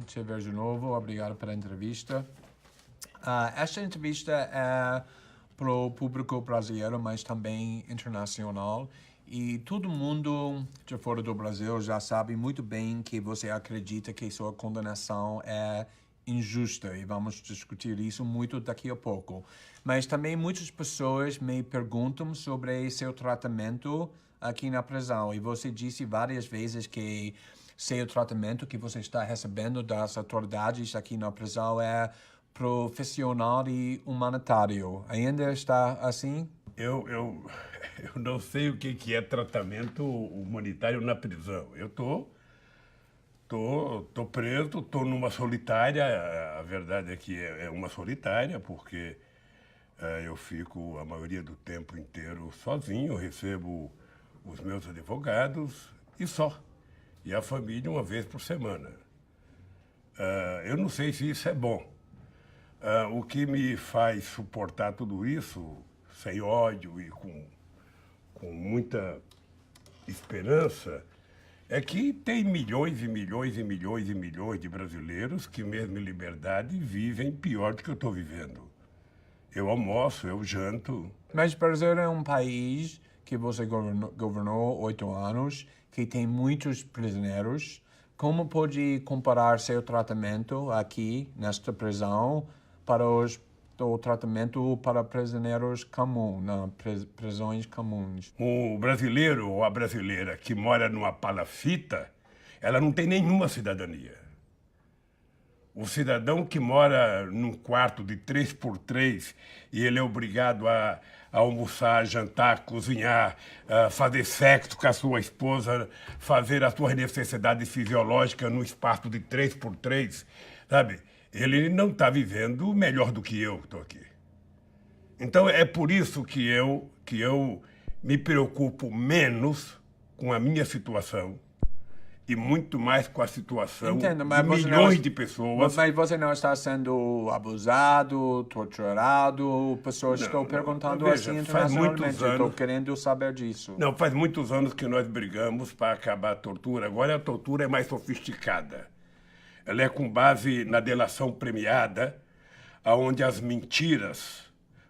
Te ver de novo, obrigado pela entrevista. Esta entrevista é para o público brasileiro, mas também internacional. E todo mundo de fora do Brasil já sabe muito bem que você acredita que sua condenação é injusta e vamos discutir isso muito daqui a pouco. Mas também muitas pessoas me perguntam sobre seu tratamento aqui na prisão e você disse várias vezes que seu tratamento que você está recebendo das autoridades aqui na prisão é profissional e humanitário. Ainda está assim? Eu não sei o que é tratamento humanitário na prisão. Tô preso, tô numa solitária. A verdade é que é uma solitária, porque eu fico a maioria do tempo inteiro sozinho, recebo os meus advogados e só. E a família uma vez por semana. Eu não sei se isso é bom. O que me faz suportar tudo isso, sem ódio e com muita esperança, é que tem milhões e milhões e milhões e milhões de brasileiros que, mesmo em liberdade, vivem pior do que eu estou vivendo. Eu almoço, eu janto. Mas o Brasil é um país que você governou 8 anos, que tem muitos prisioneiros. Como pode comparar seu tratamento aqui, nesta prisão, para o tratamento para prisioneiros comuns, nas prisões comuns? O brasileiro ou a brasileira que mora numa palafita, ela não tem nenhuma cidadania. O cidadão que mora num quarto de 3x3 e ele é obrigado a almoçar, jantar, cozinhar, fazer sexo com a sua esposa, fazer as suas necessidades fisiológicas num espaço de 3x3, sabe? Ele não está vivendo melhor do que eu estou aqui. Então é por isso que eu me preocupo menos com a minha situação e muito mais com a situação de milhões de pessoas. Mas você não está sendo abusado, torturado? Pessoas estão perguntando veja, assim internacionalmente. Eu estou querendo saber disso. Não, faz muitos anos que nós brigamos para acabar a tortura. Agora a tortura é mais sofisticada. Ela é com base na delação premiada, onde as mentiras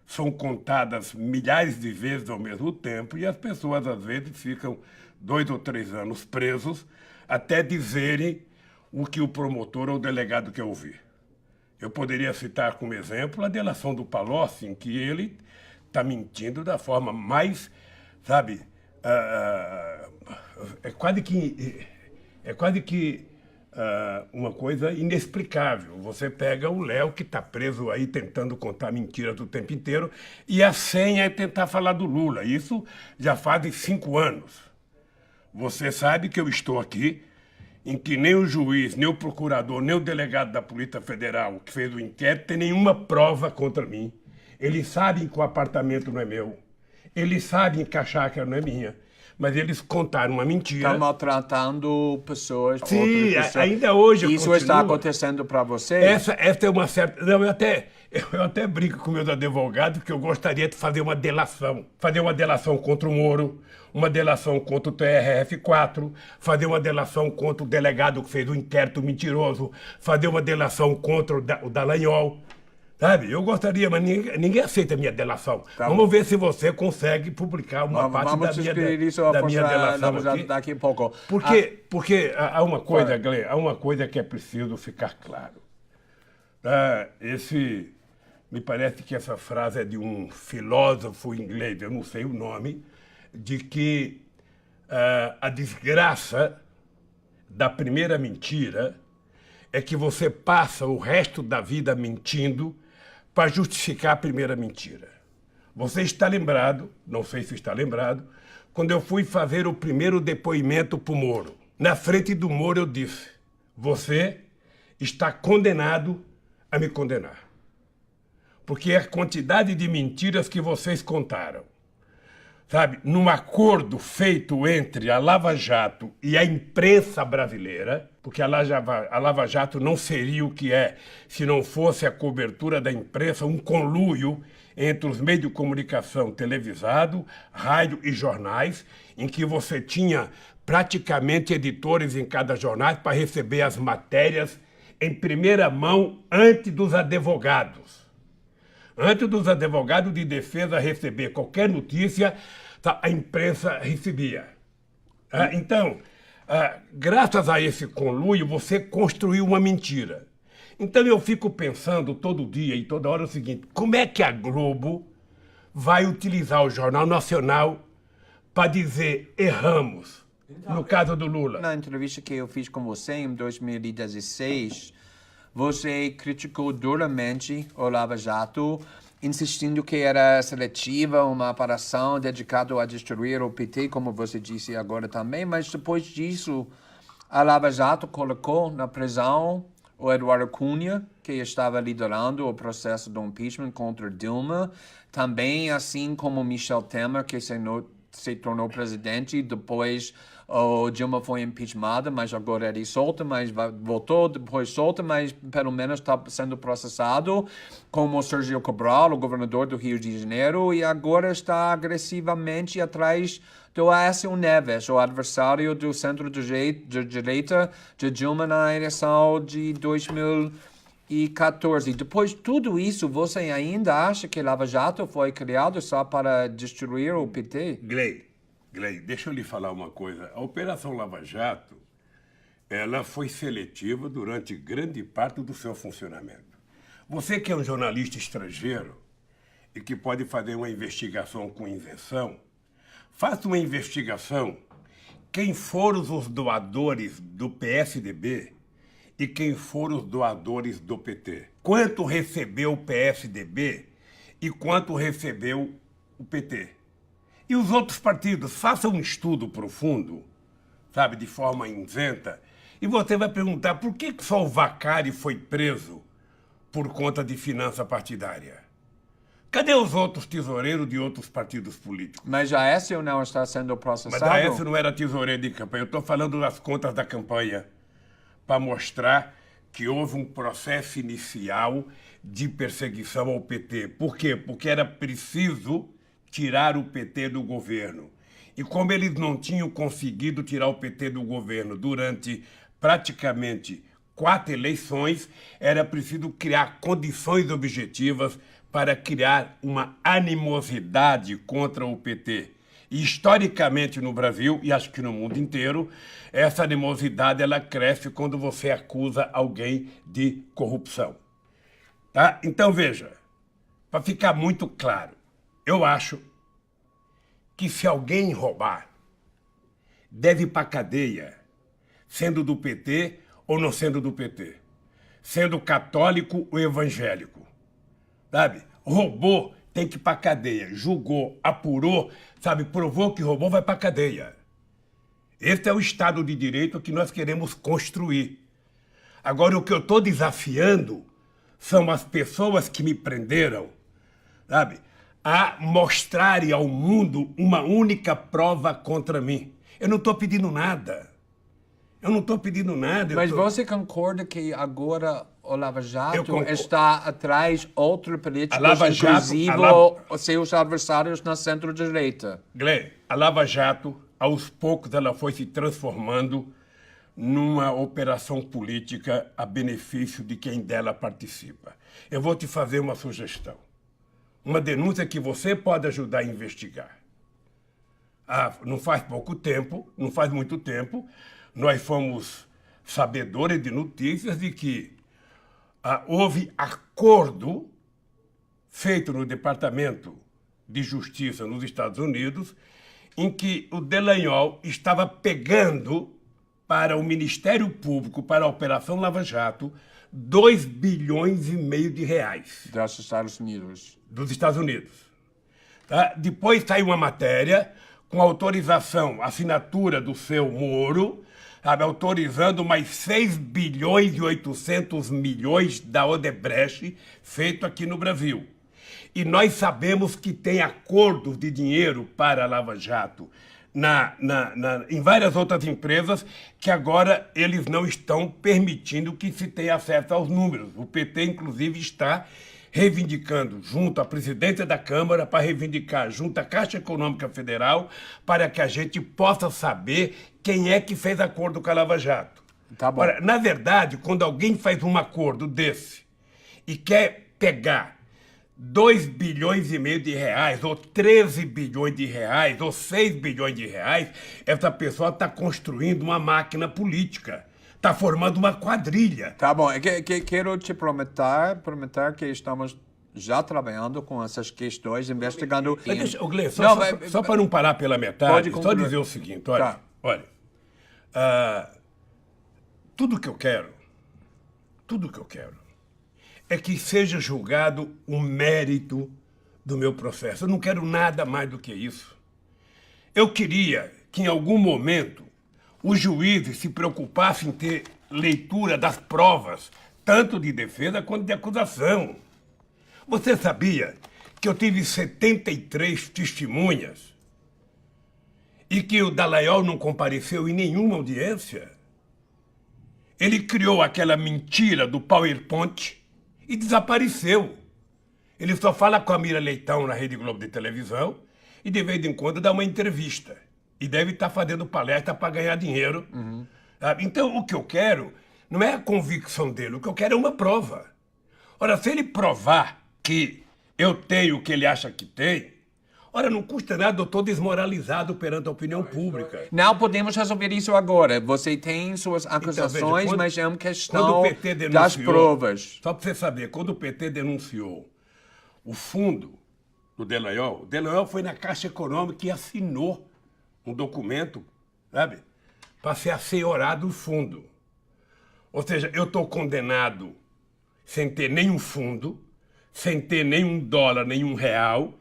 são contadas milhares de vezes ao mesmo tempo e as pessoas, às vezes, ficam 2 ou 3 anos presos até dizerem o que o promotor ou o delegado quer ouvir. Eu poderia citar como exemplo a delação do Palocci, em que ele está mentindo da forma mais, sabe, é quase que uma coisa inexplicável. Você pega o Léo, que está preso aí tentando contar mentiras o tempo inteiro, e a senha é tentar falar do Lula. Isso já faz 5 anos. Você sabe que eu estou aqui, em que nem o juiz, nem o procurador, nem o delegado da Polícia Federal que fez o inquérito tem nenhuma prova contra mim. Eles sabem que o apartamento não é meu. Eles sabem que a chácara não é minha. Mas eles contaram uma mentira. Está maltratando pessoas. Sim, ainda hoje isso continua. Está acontecendo para você? Essa é uma certa... Não, eu até brinco com meus advogados que eu gostaria de fazer uma delação. Fazer uma delação contra o Moro, uma delação contra o TRF4, fazer uma delação contra o delegado que fez o inquérito mentiroso, fazer uma delação contra o Dallagnol. Sabe? Eu gostaria, mas ninguém aceita a minha delação. Tá Vamos ver se você consegue publicar uma parte da minha delação aqui. Daqui a pouco. Porque há uma coisa, Glenn, há uma coisa que é preciso ficar claro. Me parece que essa frase é de um filósofo inglês, eu não sei o nome, de que a desgraça da primeira mentira é que você passa o resto da vida mentindo para justificar a primeira mentira. Você está lembrado, não sei se está lembrado, quando eu fui fazer o primeiro depoimento para o Moro. Na frente do Moro eu disse, você está condenado a me condenar. Porque a quantidade de mentiras que vocês contaram, sabe, num acordo feito entre a Lava Jato e a imprensa brasileira, porque a Lava Jato não seria o que é se não fosse a cobertura da imprensa, um conluio entre os meios de comunicação televisado, rádio e jornais, em que você tinha praticamente editores em cada jornal para receber as matérias em primeira mão antes dos advogados. Antes dos advogados de defesa receber qualquer notícia, a imprensa recebia. Então, graças a esse conluio, você construiu uma mentira. Então eu fico pensando todo dia e toda hora o seguinte, como é que a Globo vai utilizar o Jornal Nacional para dizer erramos, no caso do Lula? Na entrevista que eu fiz com você em 2016, você criticou duramente o Lava Jato, insistindo que era seletiva, uma operação dedicada a destruir o PT, como você disse agora também, mas depois disso, a Lava Jato colocou na prisão o Eduardo Cunha, que estava liderando o processo do impeachment contra Dilma, também assim como Michel Temer, que se tornou presidente, depois o Dilma foi impeachmentada, mas agora ele solta, mas voltou, depois solta, mas pelo menos está sendo processado, como o Sérgio Cabral, o governador do Rio de Janeiro, e agora está agressivamente atrás do Aécio Neves, o adversário do centro-direita de Dilma na eleição de 2014. Depois de tudo isso, você ainda acha que Lava Jato foi criado só para destruir o PT? Gley, deixa eu lhe falar uma coisa. A Operação Lava Jato, ela foi seletiva durante grande parte do seu funcionamento. Você que é um jornalista estrangeiro e que pode fazer uma investigação com isenção, faça uma investigação quem foram os doadores do PSDB e quem foram os doadores do PT. Quanto recebeu o PSDB e quanto recebeu o PT. E os outros partidos, façam um estudo profundo, sabe, de forma isenta, e você vai perguntar por que só o Vacari foi preso por conta de finança partidária? Cadê os outros tesoureiros de outros partidos políticos? Mas a Aécio não está sendo processado? Mas a Aécio não era tesoureiro de campanha. Eu estou falando das contas da campanha para mostrar que houve um processo inicial de perseguição ao PT. Por quê? Porque era preciso tirar o PT do governo. E como eles não tinham conseguido tirar o PT do governo durante praticamente 4 eleições, era preciso criar condições objetivas para criar uma animosidade contra o PT. E, historicamente, no Brasil, e acho que no mundo inteiro, essa animosidade ela cresce quando você acusa alguém de corrupção. Tá? Então, veja, para ficar muito claro, eu acho que se alguém roubar, deve ir para a cadeia, sendo do PT ou não sendo do PT, sendo católico ou evangélico. Sabe? Roubou, tem que ir para a cadeia. Julgou, apurou, sabe? Provou que roubou, vai para a cadeia. Esse é o Estado de Direito que nós queremos construir. Agora, o que eu estou desafiando são as pessoas que me prenderam, sabe? A mostrarem ao mundo uma única prova contra mim. Eu não estou pedindo nada. Mas você concorda que agora o Lava Jato está atrás de outros políticos, inclusive os seus adversários na centro-direita? Gley, a Lava Jato, aos poucos, ela foi se transformando numa operação política a benefício de quem dela participa. Eu vou te fazer uma sugestão. Uma denúncia que você pode ajudar a investigar. Não faz muito tempo, nós fomos sabedores de notícias de que houve acordo feito no Departamento de Justiça nos Estados Unidos, em que o Dallagnol estava pegando para o Ministério Público, para a Operação Lava Jato, 2,5 bilhões de reais. Dos Estados Unidos. Dos Estados Unidos. Tá? Depois saiu uma matéria com autorização, assinatura do seu Moro, sabe, autorizando mais 6 bilhões e 800 milhões da Odebrecht, feito aqui no Brasil. E nós sabemos que tem acordos de dinheiro para a Lava Jato em várias outras empresas que agora eles não estão permitindo que se tenha acesso aos números. O PT, inclusive, está reivindicando junto à presidência da Câmara, para reivindicar junto à Caixa Econômica Federal, para que a gente possa saber quem é que fez acordo com a Lava Jato. Tá bom. Ora, na verdade, quando alguém faz um acordo desse e quer pegar 2 bilhões e meio de reais, ou 13 bilhões de reais, ou 6 bilhões de reais, essa pessoa está construindo uma máquina política, está formando uma quadrilha. Tá bom, quero te prometer que estamos já trabalhando com essas questões, investigando... Mas deixa, Gleice, Não, só para não parar pela metade, Pode só concluir. dizer o seguinte, olha, Tá. olha, tudo que eu quero é que seja julgado o mérito do meu processo. Eu não quero nada mais do que isso. Eu queria que em algum momento os juízes se preocupassem em ter leitura das provas, tanto de defesa quanto de acusação. Você sabia que eu tive 73 testemunhas e que o Dallagnol não compareceu em nenhuma audiência? Ele criou aquela mentira do PowerPoint e desapareceu. Ele só fala com a Mira Leitão na Rede Globo de televisão e de vez em quando dá uma entrevista. E deve estar fazendo palestra para ganhar dinheiro. Sabe? Então, o que eu quero não é a convicção dele, o que eu quero é uma prova. Ora, se ele provar que eu tenho o que ele acha que tem, ora, não custa nada, eu estou desmoralizado perante a opinião pública. Não podemos resolver isso agora. Você tem suas acusações, quando- mas é uma Quando questão o PT das denunciou, provas. só para você saber, quando o PT denunciou o fundo do Dallagnol, o Dallagnol foi na Caixa Econômica e assinou um documento, sabe, para ser assenhorado o fundo. Ou seja, eu estou condenado sem ter nenhum fundo, sem ter nenhum dólar, nenhum real,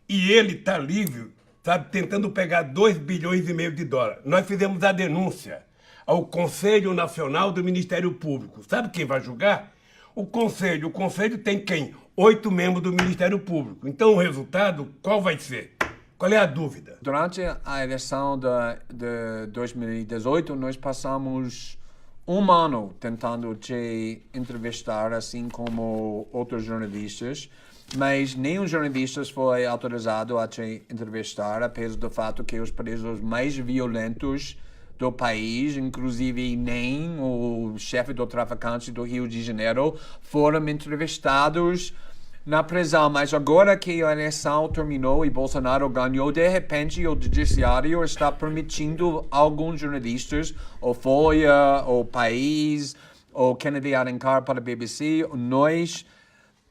e ele está livre, sabe, tentando pegar 2 bilhões e meio de dólares. Nós fizemos a denúncia ao Conselho Nacional do Ministério Público. Sabe quem vai julgar? O Conselho. O Conselho tem quem? 8 membros do Ministério Público. Então o resultado, qual vai ser? Qual é a dúvida? Durante a eleição de 2018, nós passamos um ano tentando te entrevistar, assim como outros jornalistas, mas nenhum jornalista foi autorizado a te entrevistar, apesar do fato que os presos mais violentos do país, inclusive nem o chefe do traficante do Rio de Janeiro, foram entrevistados na prisão. Mas agora que a eleição terminou e Bolsonaro ganhou, de repente o judiciário está permitindo alguns jornalistas, o Folha, o País, o Kennedy Alencar para a BBC, nós,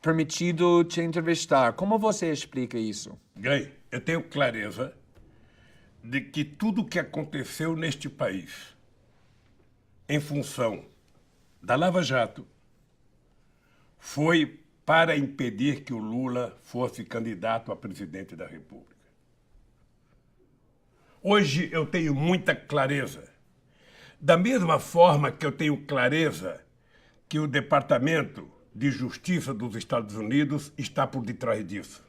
permitido te entrevistar. Como você explica isso? Gay, eu tenho clareza de que tudo o que aconteceu neste país, em função da Lava Jato, foi para impedir que o Lula fosse candidato a presidente da República. Hoje eu tenho muita clareza. Da mesma forma que eu tenho clareza que o Departamento de Justiça dos Estados Unidos está por detrás disso.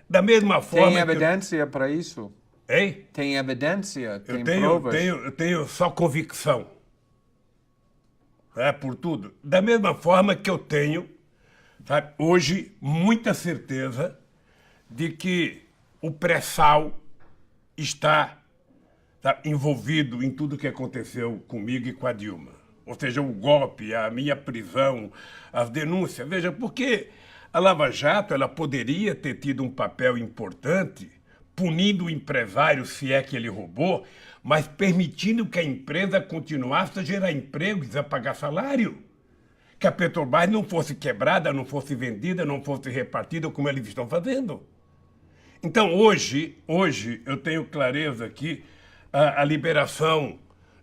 Da mesma forma Tem evidência para isso? Hein? Tem evidência? Tem Eu provas? tenho só convicção. Por tudo. Da mesma forma que eu tenho, sabe, hoje, muita certeza de que o pré-sal está, sabe, envolvido em tudo que aconteceu comigo e com a Dilma. Ou seja, o golpe, a minha prisão, as denúncias. Veja, porque a Lava Jato ela poderia ter tido um papel importante punindo o empresário se é que ele roubou, mas permitindo que a empresa continuasse a gerar empregos, a pagar salário. Que a Petrobras não fosse quebrada, não fosse vendida, não fosse repartida como eles estão fazendo. Então, hoje eu tenho clareza que a liberação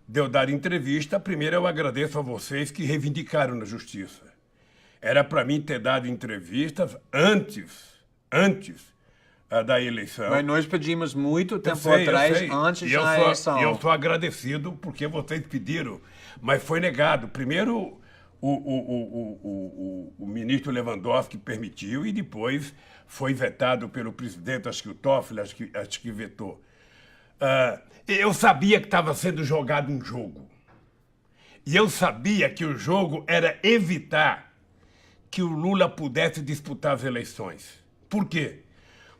de eu dar entrevista, primeiro eu agradeço a vocês que reivindicaram na justiça. Era para mim ter dado entrevistas antes da eleição. Mas nós pedimos muito tempo atrás, antes da eleição. E eu sou agradecido porque vocês pediram, mas foi negado. Primeiro, o ministro Lewandowski permitiu e depois foi vetado pelo presidente, acho que o Toffoli, acho que vetou. Eu sabia que estava sendo jogado um jogo. E eu sabia que o jogo era evitar que o Lula pudesse disputar as eleições. Por quê?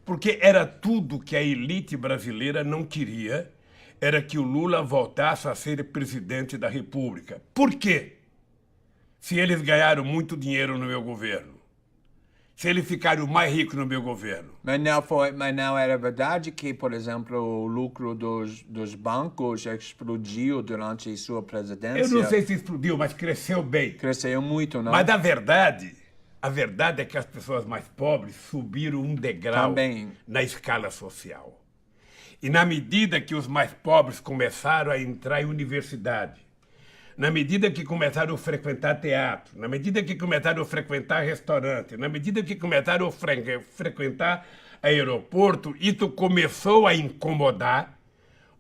Porque era tudo que a elite brasileira não queria, era que o Lula voltasse a ser presidente da República. Por quê? Se eles ganharam muito dinheiro no meu governo, se eles ficaram mais ricos no meu governo. Mas não era verdade que, por exemplo, o lucro dos bancos explodiu durante sua presidência? Eu não sei se explodiu, mas cresceu bem. Cresceu muito, não? Mas a verdade é que as pessoas mais pobres subiram um degrau Também. na escala social. E na medida que os mais pobres começaram a entrar em universidade, na medida que começaram a frequentar teatro, na medida que começaram a frequentar restaurante, na medida que começaram a frequentar aeroporto, isso começou a incomodar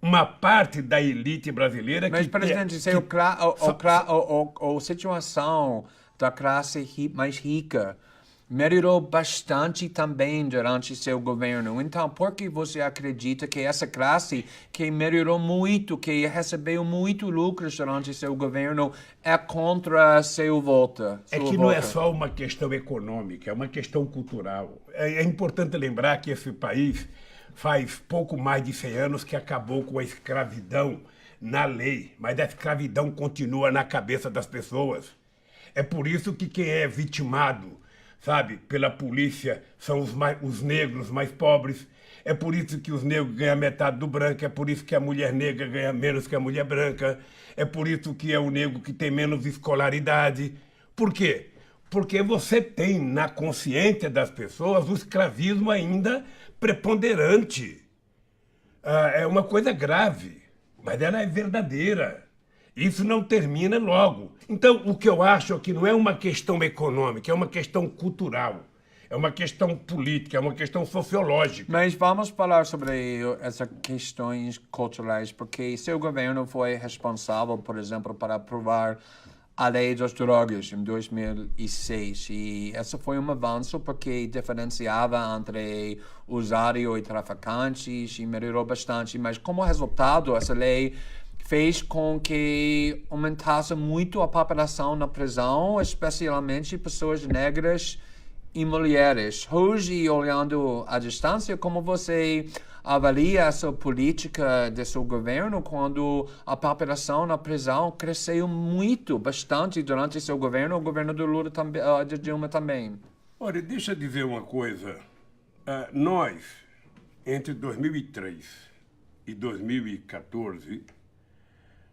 uma parte da elite brasileira. Mas, presidente, a situação da classe mais rica melhorou bastante também durante seu governo. Então, por que você acredita que essa classe que melhorou muito, que recebeu muito lucros durante seu governo, é contra seu voto? É que não é só uma questão econômica, é uma questão cultural. É importante lembrar que esse país faz pouco mais de 100 anos que acabou com a escravidão na lei, mas a escravidão continua na cabeça das pessoas. É por isso que quem é vitimado, sabe, pela polícia são os negros mais pobres. É por isso que os negros ganham metade do branco, é por isso que a mulher negra ganha menos que a mulher branca, é por isso que é o negro que tem menos escolaridade. Por quê? Porque você tem na consciência das pessoas o escravismo ainda preponderante. É uma coisa grave, mas ela é verdadeira. Isso não termina logo. Então, o que eu acho é que não é uma questão econômica, é uma questão cultural, é uma questão política, é uma questão sociológica. Mas vamos falar sobre essas questões culturais, porque seu governo foi responsável, por exemplo, para aprovar a lei das drogas em 2006. E esse foi um avanço porque diferenciava entre usuário e traficantes e melhorou bastante. Mas como resultado, essa lei fez com que aumentasse muito a população na prisão, especialmente pessoas negras e mulheres. Hoje, olhando à distância, como você avalia essa política de seu governo quando a população na prisão cresceu muito, bastante durante seu governo, o governo do Lula também, de Dilma também? Olha, deixa eu dizer uma coisa. Nós, entre 2003 e 2014,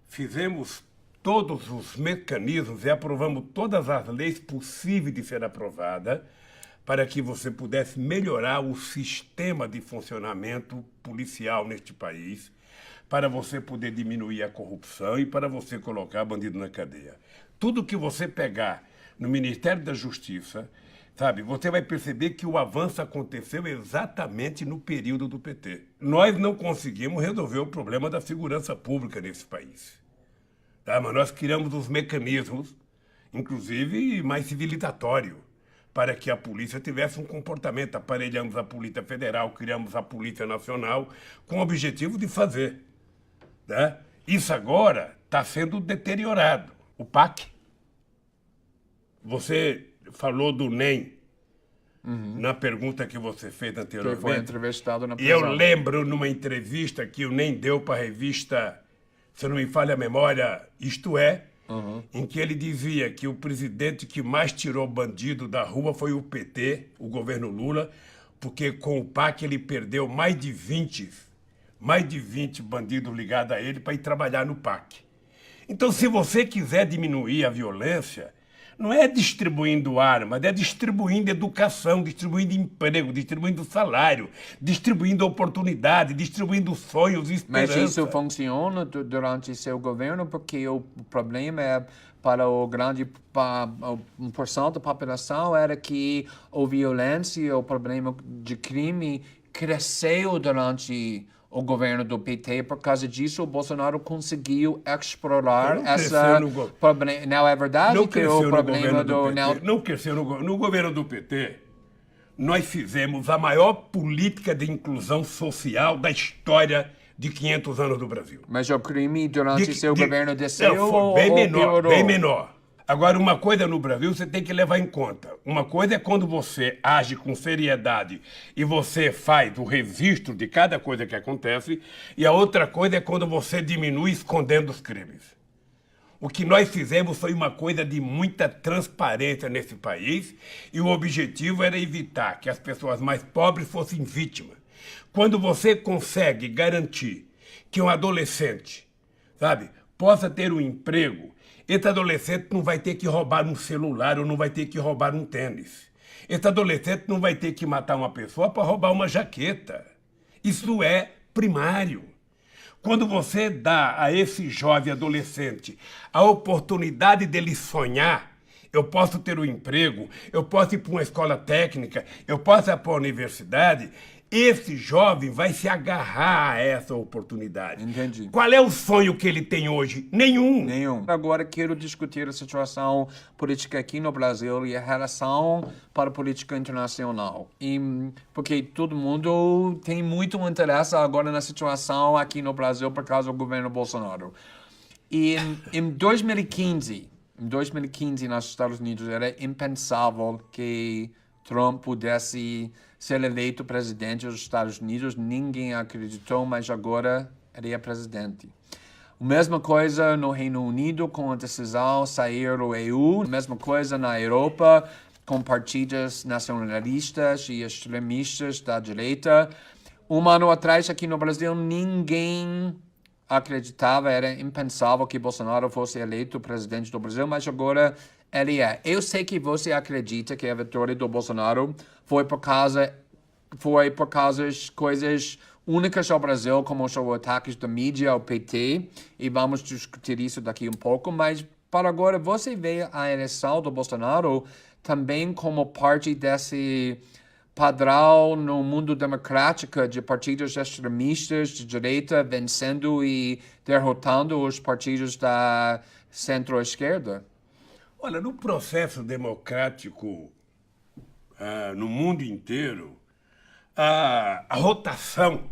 fizemos todos os mecanismos e aprovamos todas as leis possíveis de ser aprovada para que você pudesse melhorar o sistema de funcionamento policial neste país, para você poder diminuir a corrupção e para você colocar bandido na cadeia. Tudo que você pegar no Ministério da Justiça, sabe, você vai perceber que o avanço aconteceu exatamente no período do PT. Nós não conseguimos resolver o problema da segurança pública nesse país. Tá? Mas nós criamos os mecanismos, inclusive mais civilizatório, para que a polícia tivesse um comportamento. Aparelhamos a Polícia Federal, criamos a Polícia Nacional, com o objetivo de fazer. Tá? Isso agora está sendo deteriorado. O PAC. Você falou do NEM na pergunta que você fez anteriormente. Que foi entrevistado na E prisão. eu lembro numa entrevista que o NEM deu para a revista, se não me falha a memória, Isto É, em que ele dizia que o presidente que mais tirou bandido da rua foi o PT, o governo Lula, porque com o PAC ele perdeu mais de 20 bandidos ligados a ele para ir trabalhar no PAC. Então, se você quiser diminuir a violência, não é distribuindo armas, é distribuindo educação, distribuindo emprego, distribuindo salário, distribuindo oportunidade, distribuindo sonhos e esperança. Mas isso funciona durante seu governo porque o problema é para o grande porção da população era que a violência, o problema de crime cresceu durante o governo do PT. Por causa disso, o Bolsonaro conseguiu explorar essa problema. Não é verdade não que o problema do... Não cresceu no governo do PT. Nós fizemos a maior política de inclusão social da história de 500 anos do Brasil. Mas o crime durante seu governo desceu não, foi bem menor, piorou? bem menor. Agora, uma coisa no Brasil você tem que levar em conta. Uma coisa é quando você age com seriedade e você faz o registro de cada coisa que acontece, e a outra coisa é quando você diminui escondendo os crimes. O que nós fizemos foi uma coisa de muita transparência nesse país, e o objetivo era evitar que as pessoas mais pobres fossem vítimas. Quando você consegue garantir que um adolescente, sabe, possa ter um emprego, esse adolescente não vai ter que roubar um celular ou não vai ter que roubar um tênis. Esse adolescente não vai ter que matar uma pessoa para roubar uma jaqueta. Isso é primário. Quando você dá a esse jovem adolescente a oportunidade dele sonhar, eu posso ter um emprego, eu posso ir para uma escola técnica, eu posso ir para a universidade, esse jovem vai se agarrar a essa oportunidade. Entendi. Qual é o sonho que ele tem hoje? Nenhum. Nenhum. Agora quero discutir a situação política aqui no Brasil e a relação para a política internacional. Porque todo mundo tem muito interesse agora na situação aqui no Brasil por causa do governo Bolsonaro. E em 2015, nos Estados Unidos, era impensável que Trump pudesse ser eleito presidente dos Estados Unidos. Ninguém acreditou, mas agora ele é presidente. A mesma coisa no Reino Unido, com a decisão de sair do EU. A mesma coisa na Europa, com partidos nacionalistas e extremistas da direita. Um ano atrás, aqui no Brasil, ninguém acreditava, era impensável que Bolsonaro fosse eleito presidente do Brasil, mas agora ele é. Eu sei que você acredita que a vitória do Bolsonaro foi por causa de coisas únicas ao Brasil, como os ataques da mídia ao PT, e vamos discutir isso daqui um pouco, mas para agora você vê a eleição do Bolsonaro também como parte desse padrão no mundo democrático de partidos extremistas de direita vencendo e derrotando os partidos da centro-esquerda? Olha, no processo democrático no mundo inteiro, a rotação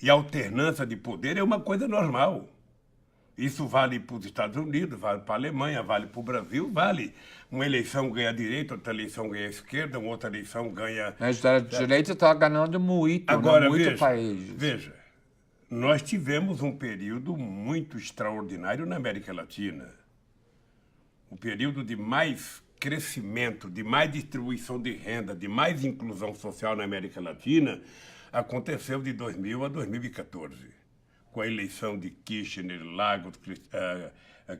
e a alternância de poder é uma coisa normal. Isso vale para os Estados Unidos, vale para a Alemanha, vale para o Brasil, vale. Uma eleição ganha a direita, outra eleição ganha a esquerda, uma outra eleição ganha... Mas a direita está ganhando muito, agora, muito veja, países. Veja, nós tivemos um período muito extraordinário na América Latina. Um período de mais crescimento, de mais distribuição de renda, de mais inclusão social na América Latina, aconteceu de 2000 a 2014. Com a eleição de Kirchner, Lagos,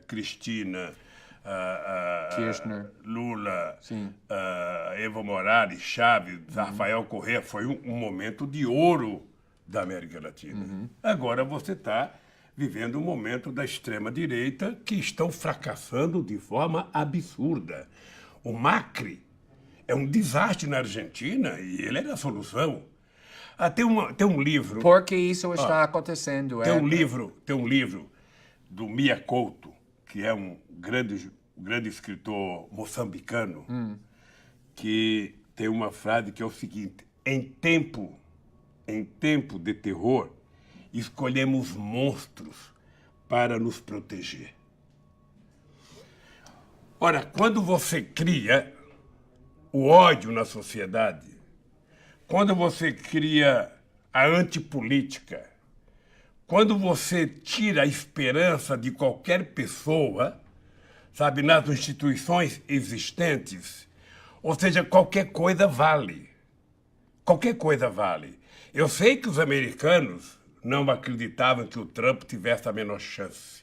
Cristina, Kirchner, Lula, sim. Evo Morales, Chávez, Rafael Correa, foi um momento de ouro da América Latina. Agora você está vivendo um momento da extrema-direita que estão fracassando de forma absurda. O Macri é um desastre na Argentina e ele é a solução. Tem um livro... Por que isso está acontecendo? Tem um livro do Mia Couto, que é um grande escritor moçambicano, que tem uma frase que é o seguinte: em tempo de terror, escolhemos monstros para nos proteger. Ora, quando você cria o ódio na sociedade, quando você cria a antipolítica, quando você tira a esperança de qualquer pessoa, sabe, nas instituições existentes, ou seja, qualquer coisa vale. Qualquer coisa vale. Eu sei que os americanos não acreditavam que o Trump tivesse a menor chance.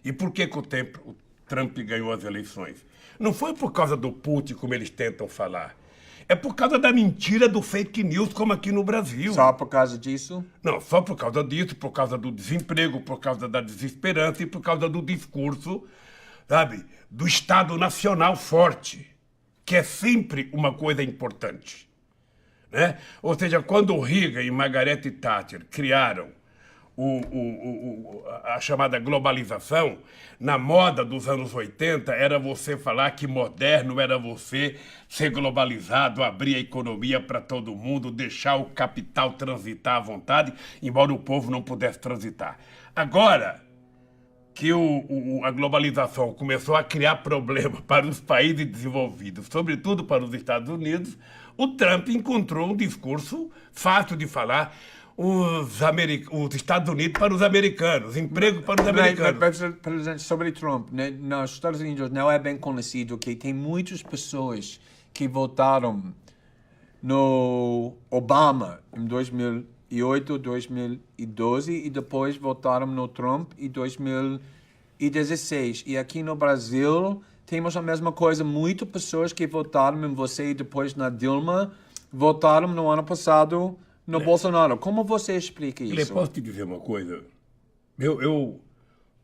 E por que o Trump ganhou as eleições? Não foi por causa do Putin, como eles tentam falar. É por causa da mentira do fake news, como aqui no Brasil. Só por causa disso? Não, só por causa disso, por causa do desemprego, por causa da desesperança e por causa do discurso, sabe, do Estado Nacional forte, que é sempre uma coisa importante. Né? Ou seja, quando o Reagan e Margaret Thatcher criaram a chamada globalização, na moda dos anos 80, era você falar que moderno era você ser globalizado, abrir a economia para todo mundo, deixar o capital transitar à vontade, embora o povo não pudesse transitar. Agora que a globalização começou a criar problemas para os países desenvolvidos, sobretudo para os Estados Unidos, o Trump encontrou um discurso fácil de falar. Os Estados Unidos para os americanos, emprego para os americanos. Mas, presidente, sobre Trump, né, nos Estados Unidos não é bem conhecido que tem muitas pessoas que votaram no Obama em 2008, 2012 e depois votaram no Trump em 2016. E aqui no Brasil temos a mesma coisa. Muitas pessoas que votaram em você e depois na Dilma votaram no ano passado no Bolsonaro. Como você explica isso? Eu posso te dizer uma coisa? Eu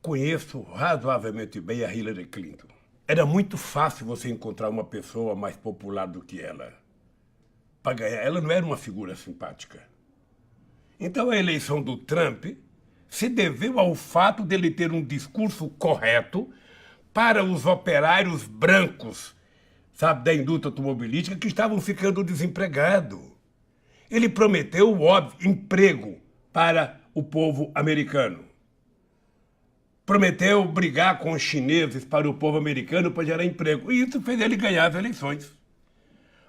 conheço razoavelmente bem a Hillary Clinton. Era muito fácil você encontrar uma pessoa mais popular do que ela para ganhar. Ela não era uma figura simpática. Então a eleição do Trump se deveu ao fato dele ter um discurso correto para os operários brancos, sabe, da indústria automobilística que estavam ficando desempregados. Ele prometeu o óbvio emprego para o povo americano. Prometeu brigar com os chineses para o povo americano para gerar emprego. E isso fez ele ganhar as eleições.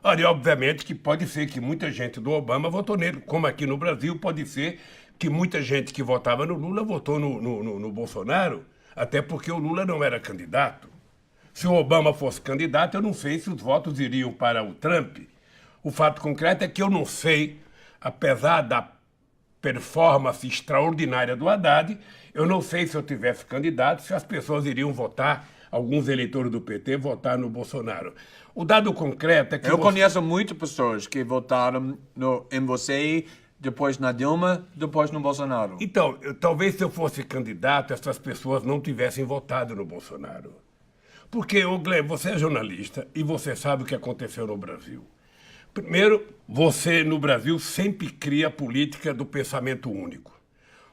Olha, obviamente que pode ser que muita gente do Obama votou nele, como aqui no Brasil pode ser que muita gente que votava no Lula votou no Bolsonaro, até porque o Lula não era candidato. Se o Obama fosse candidato, eu não sei se os votos iriam para o Trump. O fato concreto é que eu não sei, apesar da performance extraordinária do Haddad, eu não sei se eu tivesse candidato, se as pessoas iriam votar, alguns eleitores do PT, votar no Bolsonaro. O dado concreto é que... Eu conheço muitas pessoas que votaram em você, depois na Dilma, depois no Bolsonaro. Então, talvez se eu fosse candidato, essas pessoas não tivessem votado no Bolsonaro. Porque, Glenn, você é jornalista e você sabe o que aconteceu no Brasil. Primeiro, você no Brasil sempre cria a política do pensamento único.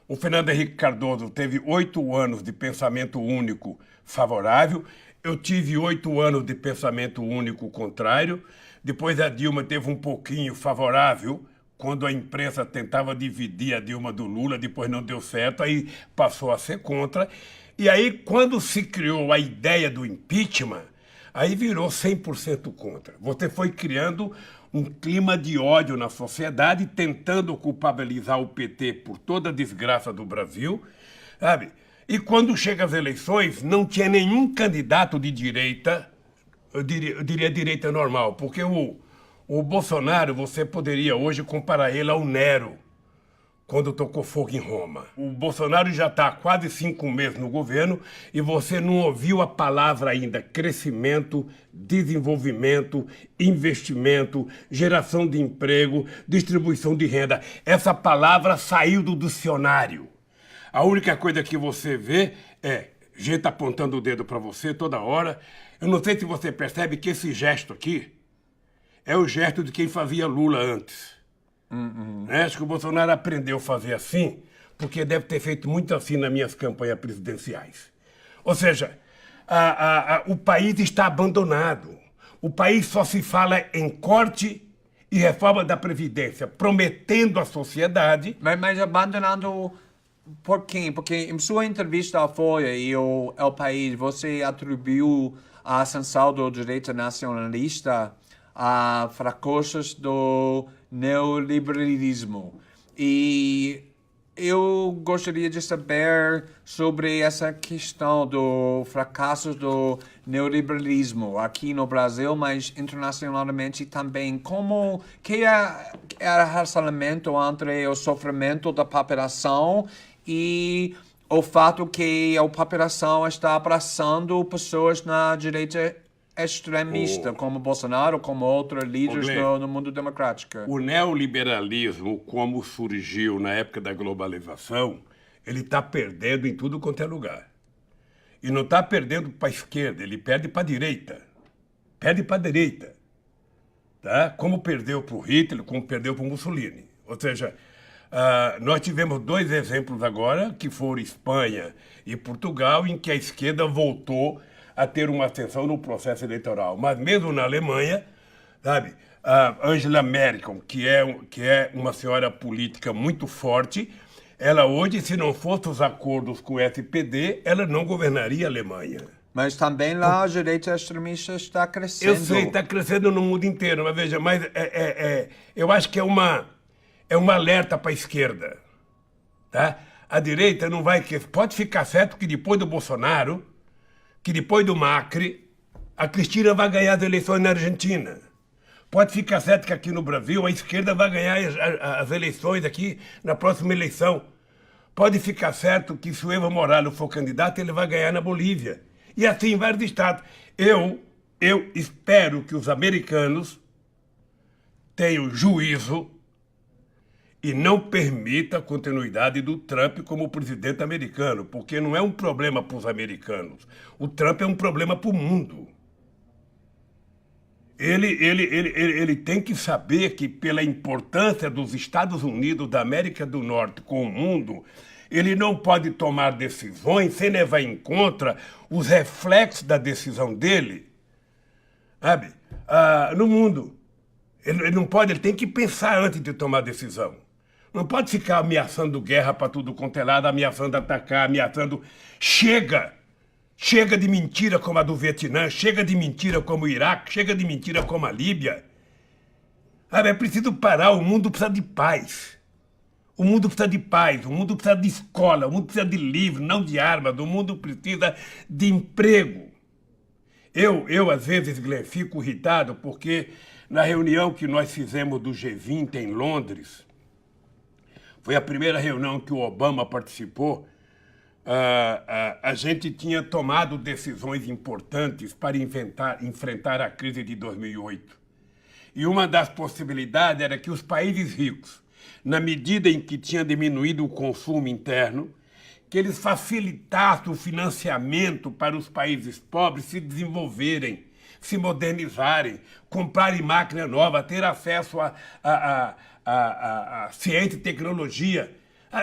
O Fernando Henrique Cardoso teve 8 anos de pensamento único favorável, eu tive 8 anos de pensamento único contrário, depois a Dilma teve um pouquinho favorável, quando a imprensa tentava dividir a Dilma do Lula, depois não deu certo, aí passou a ser contra. E aí, quando se criou a ideia do impeachment, aí virou 100% contra. Você foi criando um clima de ódio na sociedade, tentando culpabilizar o PT por toda a desgraça do Brasil, sabe? E quando chega as eleições, não tinha nenhum candidato de direita, eu diria direita normal, porque o Bolsonaro, você poderia hoje comparar ele ao Nero, quando tocou fogo em Roma. O Bolsonaro já está há quase 5 meses no governo e você não ouviu a palavra ainda crescimento, desenvolvimento, investimento, geração de emprego, distribuição de renda. Essa palavra saiu do dicionário. A única coisa que você vê é gente apontando o dedo para você toda hora. Eu não sei se você percebe que esse gesto aqui é o gesto de quem fazia Lula antes. Acho que o Bolsonaro aprendeu a fazer assim, porque deve ter feito muito assim nas minhas campanhas presidenciais. Ou seja, o país está abandonado. O país só se fala em corte e reforma da Previdência, prometendo à sociedade... Mas abandonando por quem? Porque em sua entrevista à Folha e ao País, você atribuiu a ascensão do direito nacionalista a fracassos do neoliberalismo. E eu gostaria de saber sobre essa questão do fracasso do neoliberalismo aqui no Brasil, mas internacionalmente também. Como que é o relacionamento entre o sofrimento da população e o fato que a população está abraçando pessoas na direita extremista, como Bolsonaro, como outros líderes no mundo democrático? O neoliberalismo, como surgiu na época da globalização, ele está perdendo em tudo quanto é lugar. E não está perdendo para a esquerda, ele perde para a direita. Perde para a direita. Tá? Como perdeu para o Hitler, como perdeu para o Mussolini. Ou seja, nós tivemos 2 exemplos agora, que foram Espanha e Portugal, em que a esquerda voltou a ter uma ascensão no processo eleitoral. Mas mesmo na Alemanha, sabe, a Angela Merkel, que é uma senhora política muito forte, Ela hoje, se não fosse os acordos com o SPD, ela não governaria a Alemanha. Mas também lá a direita extremista está crescendo. Eu sei, está crescendo no mundo inteiro, mas veja, eu acho que é um alerta para a esquerda. Tá? A direita não vai... Pode ficar certo que depois do Bolsonaro, que depois do Macri, a Cristina vai ganhar as eleições na Argentina. Pode ficar certo que aqui no Brasil a esquerda vai ganhar as eleições aqui na próxima eleição. Pode ficar certo que se o Evo Morales for candidato, ele vai ganhar na Bolívia. E assim em vários estados. Eu espero que os americanos tenham juízo e não permita a continuidade do Trump como presidente americano, porque não é um problema para os americanos. O Trump é um problema para o mundo. Ele tem que saber que, pela importância dos Estados Unidos da América do Norte com o mundo, ele não pode tomar decisões sem levar em conta os reflexos da decisão dele, sabe? No mundo. Ele não pode, ele tem que pensar antes de tomar decisão. Não pode ficar ameaçando guerra para tudo quanto é lado, ameaçando atacar, ameaçando... Chega! Chega de mentira como a do Vietnã, chega de mentira como o Iraque, chega de mentira como a Líbia. É preciso parar, o mundo precisa de paz. O mundo precisa de paz, o mundo precisa de escola, o mundo precisa de livro, não de armas, o mundo precisa de emprego. Eu às vezes, Glenn, fico irritado porque na reunião que nós fizemos do G20 em Londres, foi a primeira reunião que o Obama participou, a gente tinha tomado decisões importantes para enfrentar a crise de 2008. E uma das possibilidades era que os países ricos, na medida em que tinha diminuído o consumo interno, que eles facilitassem o financiamento para os países pobres se desenvolverem, se modernizarem, comprarem máquina nova, ter acesso a ciência e tecnologia.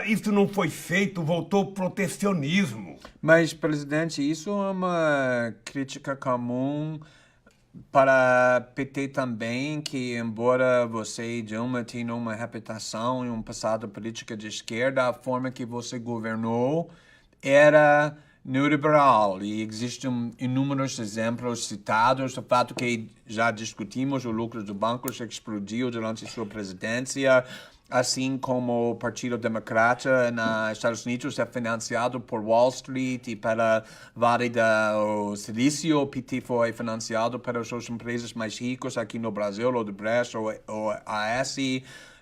Isso não foi feito, voltou o protecionismo. Mas, presidente, isso é uma crítica comum para PT também, que embora você e Dilma tenham uma reputação e um passado política de esquerda, a forma que você governou era neoliberal e existem inúmeros exemplos citados do fato que já discutimos o lucro do banco que explodiu durante sua presidência, assim como o Partido Democrata nos Estados Unidos é financiado por Wall Street e pela Vale do Silício. O PT foi financiado pelas suas empresas mais ricas aqui no Brasil, Odebrecht, o AS,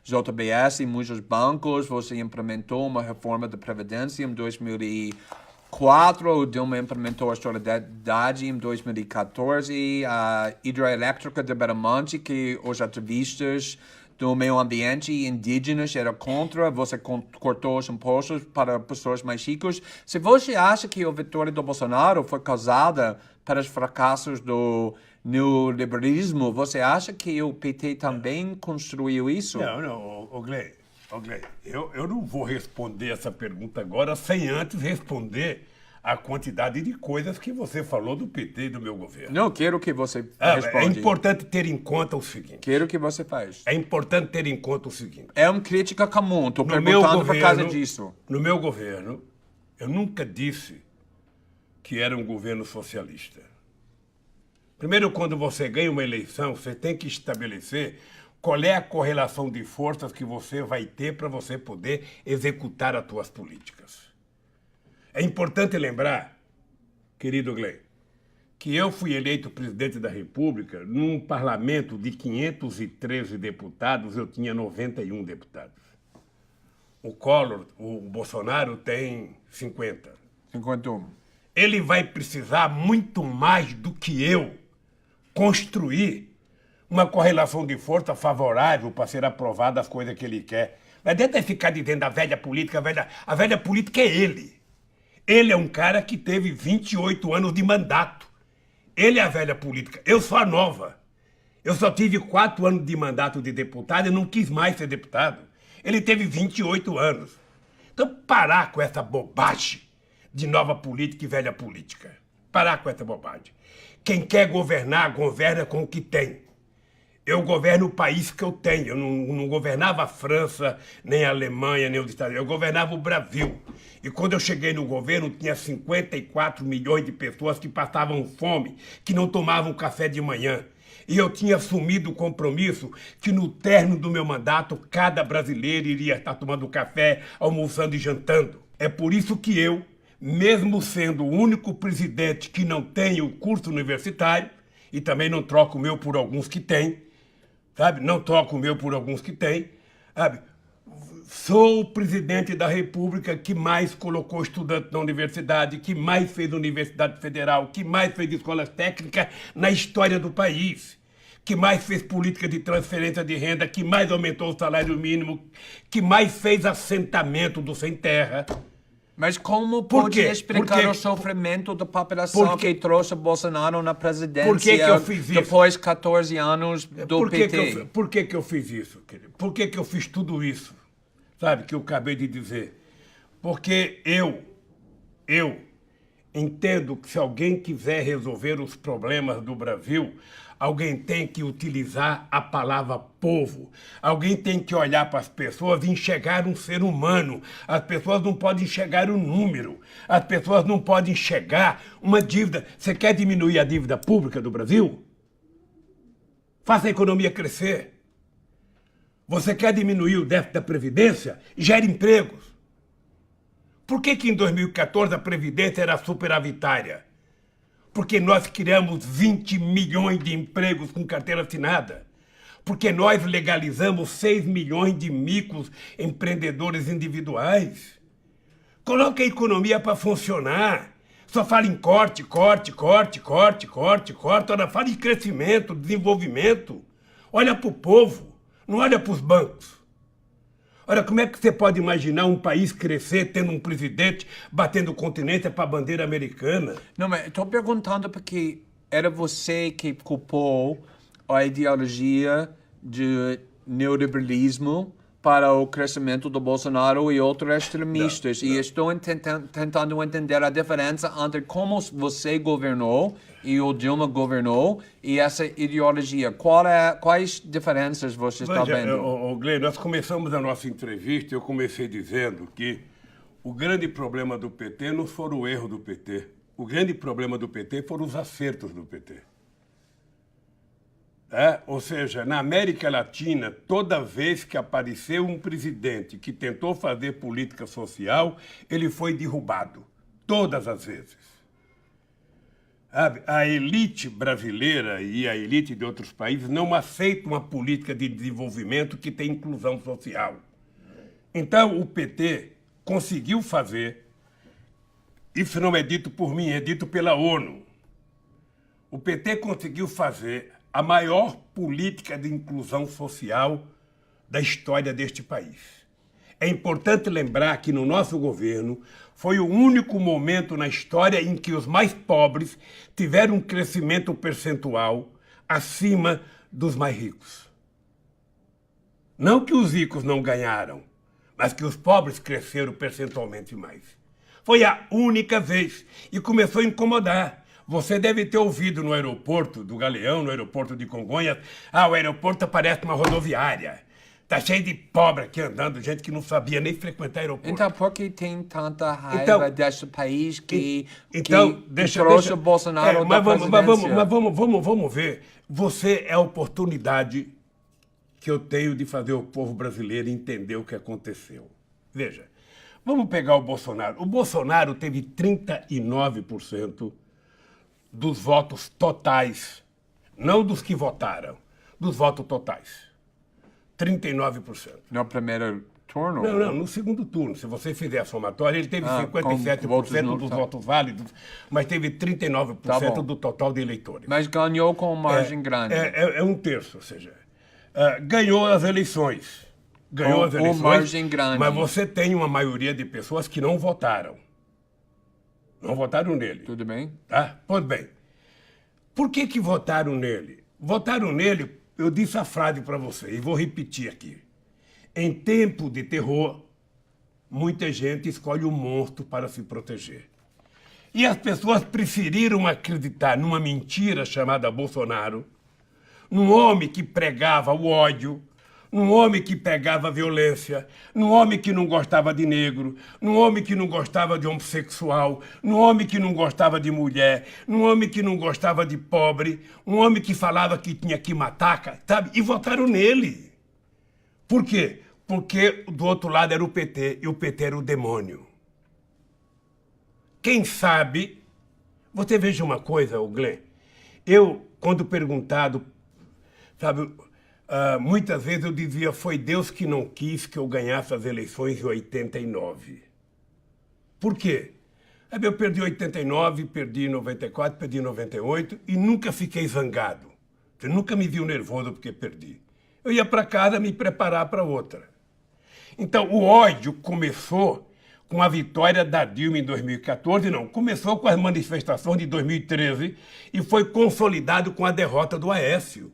JBS e muitos bancos. Você implementou uma reforma da Previdência em 2004, o Dilma implementou a solidariedade em 2014, a hidroelétrica de Beramonte, que os ativistas do meio ambiente e indígenas era contra, você cortou os impostos para pessoas mais ricas. Se você acha que a vitória do Bolsonaro foi causada pelos fracassos do neoliberalismo, você acha que o PT também construiu isso? Não, Glenn, eu não vou responder essa pergunta agora sem antes responder a quantidade de coisas que você falou do PT e do meu governo. Não, quero que você responda. É importante ter em conta o seguinte. Quero que você faz. É importante ter em conta o seguinte. É uma crítica comum, estou perguntando por causa disso. No meu governo, eu nunca disse que era um governo socialista. Primeiro, quando você ganha uma eleição, você tem que estabelecer qual é a correlação de forças que você vai ter para você poder executar as suas políticas. É importante lembrar, querido Glenn, que eu fui eleito presidente da República num parlamento de 513 deputados, eu tinha 91 deputados. O Bolsonaro tem 50. 51. Ele vai precisar muito mais do que eu construir uma correlação de força favorável para ser aprovada as coisas que ele quer. Não adianta ficar dizendo a velha política, a velha política é ele. Ele é um cara que teve 28 anos de mandato. Ele é a velha política. Eu sou a nova. Eu só tive 4 anos de mandato de deputado e não quis mais ser deputado. Ele teve 28 anos. Então, parar com essa bobagem de nova política e velha política. Parar com essa bobagem. Quem quer governar, governa com o que tem. Eu governo o país que eu tenho. Eu não governava a França, nem a Alemanha, nem os Estados Unidos. Eu governava o Brasil. E quando eu cheguei no governo, tinha 54 milhões de pessoas que passavam fome, que não tomavam café de manhã. E eu tinha assumido o compromisso que no término do meu mandato, cada brasileiro iria estar tomando café, almoçando e jantando. É por isso que eu, mesmo sendo o único presidente que não tem o curso universitário, e também não troco o meu por alguns que têm, sabe? Não troco o meu por alguns que têm, sabe? Sou o presidente da República que mais colocou estudante na universidade, que mais fez universidade federal, que mais fez escolas técnicas na história do país, que mais fez política de transferência de renda, que mais aumentou o salário mínimo, que mais fez assentamento do sem terra. Mas como pode explicar Porque o sofrimento da população que trouxe Bolsonaro na presidência Por que eu fiz isso? depois de 14 anos do PT? Por que eu fiz isso, querido? Por que eu fiz tudo isso? Sabe, que eu acabei de dizer? Porque eu entendo que se alguém quiser resolver os problemas do Brasil, alguém tem que utilizar a palavra povo. Alguém tem que olhar para as pessoas e enxergar um ser humano. As pessoas não podem enxergar um número. As pessoas não podem enxergar uma dívida. Você quer diminuir a dívida pública do Brasil? Faça a economia crescer. Você quer diminuir o déficit da Previdência? Gere empregos. Por que em 2014 a Previdência era superavitária? Porque nós criamos 20 milhões de empregos com carteira assinada. Porque nós legalizamos 6 milhões de microempreendedores individuais. Coloque a economia para funcionar. Só fala em corte. Ora, fala em crescimento, desenvolvimento. Olha para o povo. Não olha para os bancos. Olha, como é que você pode imaginar um país crescer tendo um presidente batendo continência para a bandeira americana? Não, mas estou perguntando porque era você que culpou a ideologia de neoliberalismo para o crescimento do Bolsonaro e outros extremistas. E estou tentando entender a diferença entre como você governou e o Dilma governou e essa ideologia. Quais diferenças você está vendo? Glenn, nós começamos a nossa entrevista, eu comecei dizendo que o grande problema do PT não foram o erro do PT. O grande problema do PT foram os acertos do PT. Ou seja, na América Latina, toda vez que apareceu um presidente que tentou fazer política social, ele foi derrubado. Todas as vezes. A elite brasileira e a elite de outros países não aceitam uma política de desenvolvimento que tem inclusão social. Então, o PT conseguiu fazer, isso não é dito por mim, é dito pela ONU. O PT conseguiu fazer a maior política de inclusão social da história deste país. É importante lembrar que no nosso governo foi o único momento na história em que os mais pobres tiveram um crescimento percentual acima dos mais ricos. Não que os ricos não ganharam, mas que os pobres cresceram percentualmente mais. Foi a única vez e começou a incomodar. Você deve ter ouvido no aeroporto do Galeão, no aeroporto de Congonhas, o aeroporto parece uma rodoviária. Tá cheio de pobre aqui andando, gente que não sabia nem frequentar aeroporto. Então, por que tem tanta raiva desse país que trouxe o Bolsonaro da presidência? Mas vamos ver. Você é a oportunidade que eu tenho de fazer o povo brasileiro entender o que aconteceu. Veja, vamos pegar o Bolsonaro. O Bolsonaro teve 39% dos votos totais, não dos que votaram, dos votos totais. 39%. No primeiro turno? Não, no segundo turno. Se você fizer a somatória, ele teve 57% dos votos válidos, mas teve 39% do total de eleitores. Mas ganhou com margem grande. É um terço, ou seja, ganhou as eleições. Com margem grande. Mas você tem uma maioria de pessoas que não votaram. Não votaram nele. Tudo bem? Tá? Pois bem. Por que votaram nele? Votaram nele, eu disse a frase para você e vou repetir aqui. Em tempo de terror, muita gente escolhe um monstro para se proteger. E as pessoas preferiram acreditar numa mentira chamada Bolsonaro num homem que pregava o ódio, num homem que pegava a violência, num homem que não gostava de negro, num homem que não gostava de homossexual, num homem que não gostava de mulher, num homem que não gostava de pobre, um homem que falava que tinha que matar, sabe? E votaram nele. Por quê? Porque do outro lado era o PT, e o PT era o demônio. Quem sabe... Você veja uma coisa, Glenn. Eu, quando perguntado, sabe... muitas vezes eu dizia, foi Deus que não quis que eu ganhasse as eleições em 89. Por quê? Eu perdi em 89, perdi em 94, perdi em 98 e nunca fiquei zangado. Você nunca me viu nervoso porque perdi. Eu ia para casa me preparar para outra. Então, o ódio começou com a vitória da Dilma em 2014, não. Começou com as manifestações de 2013 e foi consolidado com a derrota do Aécio,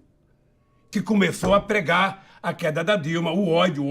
que começou a pregar a queda da Dilma, o ódio.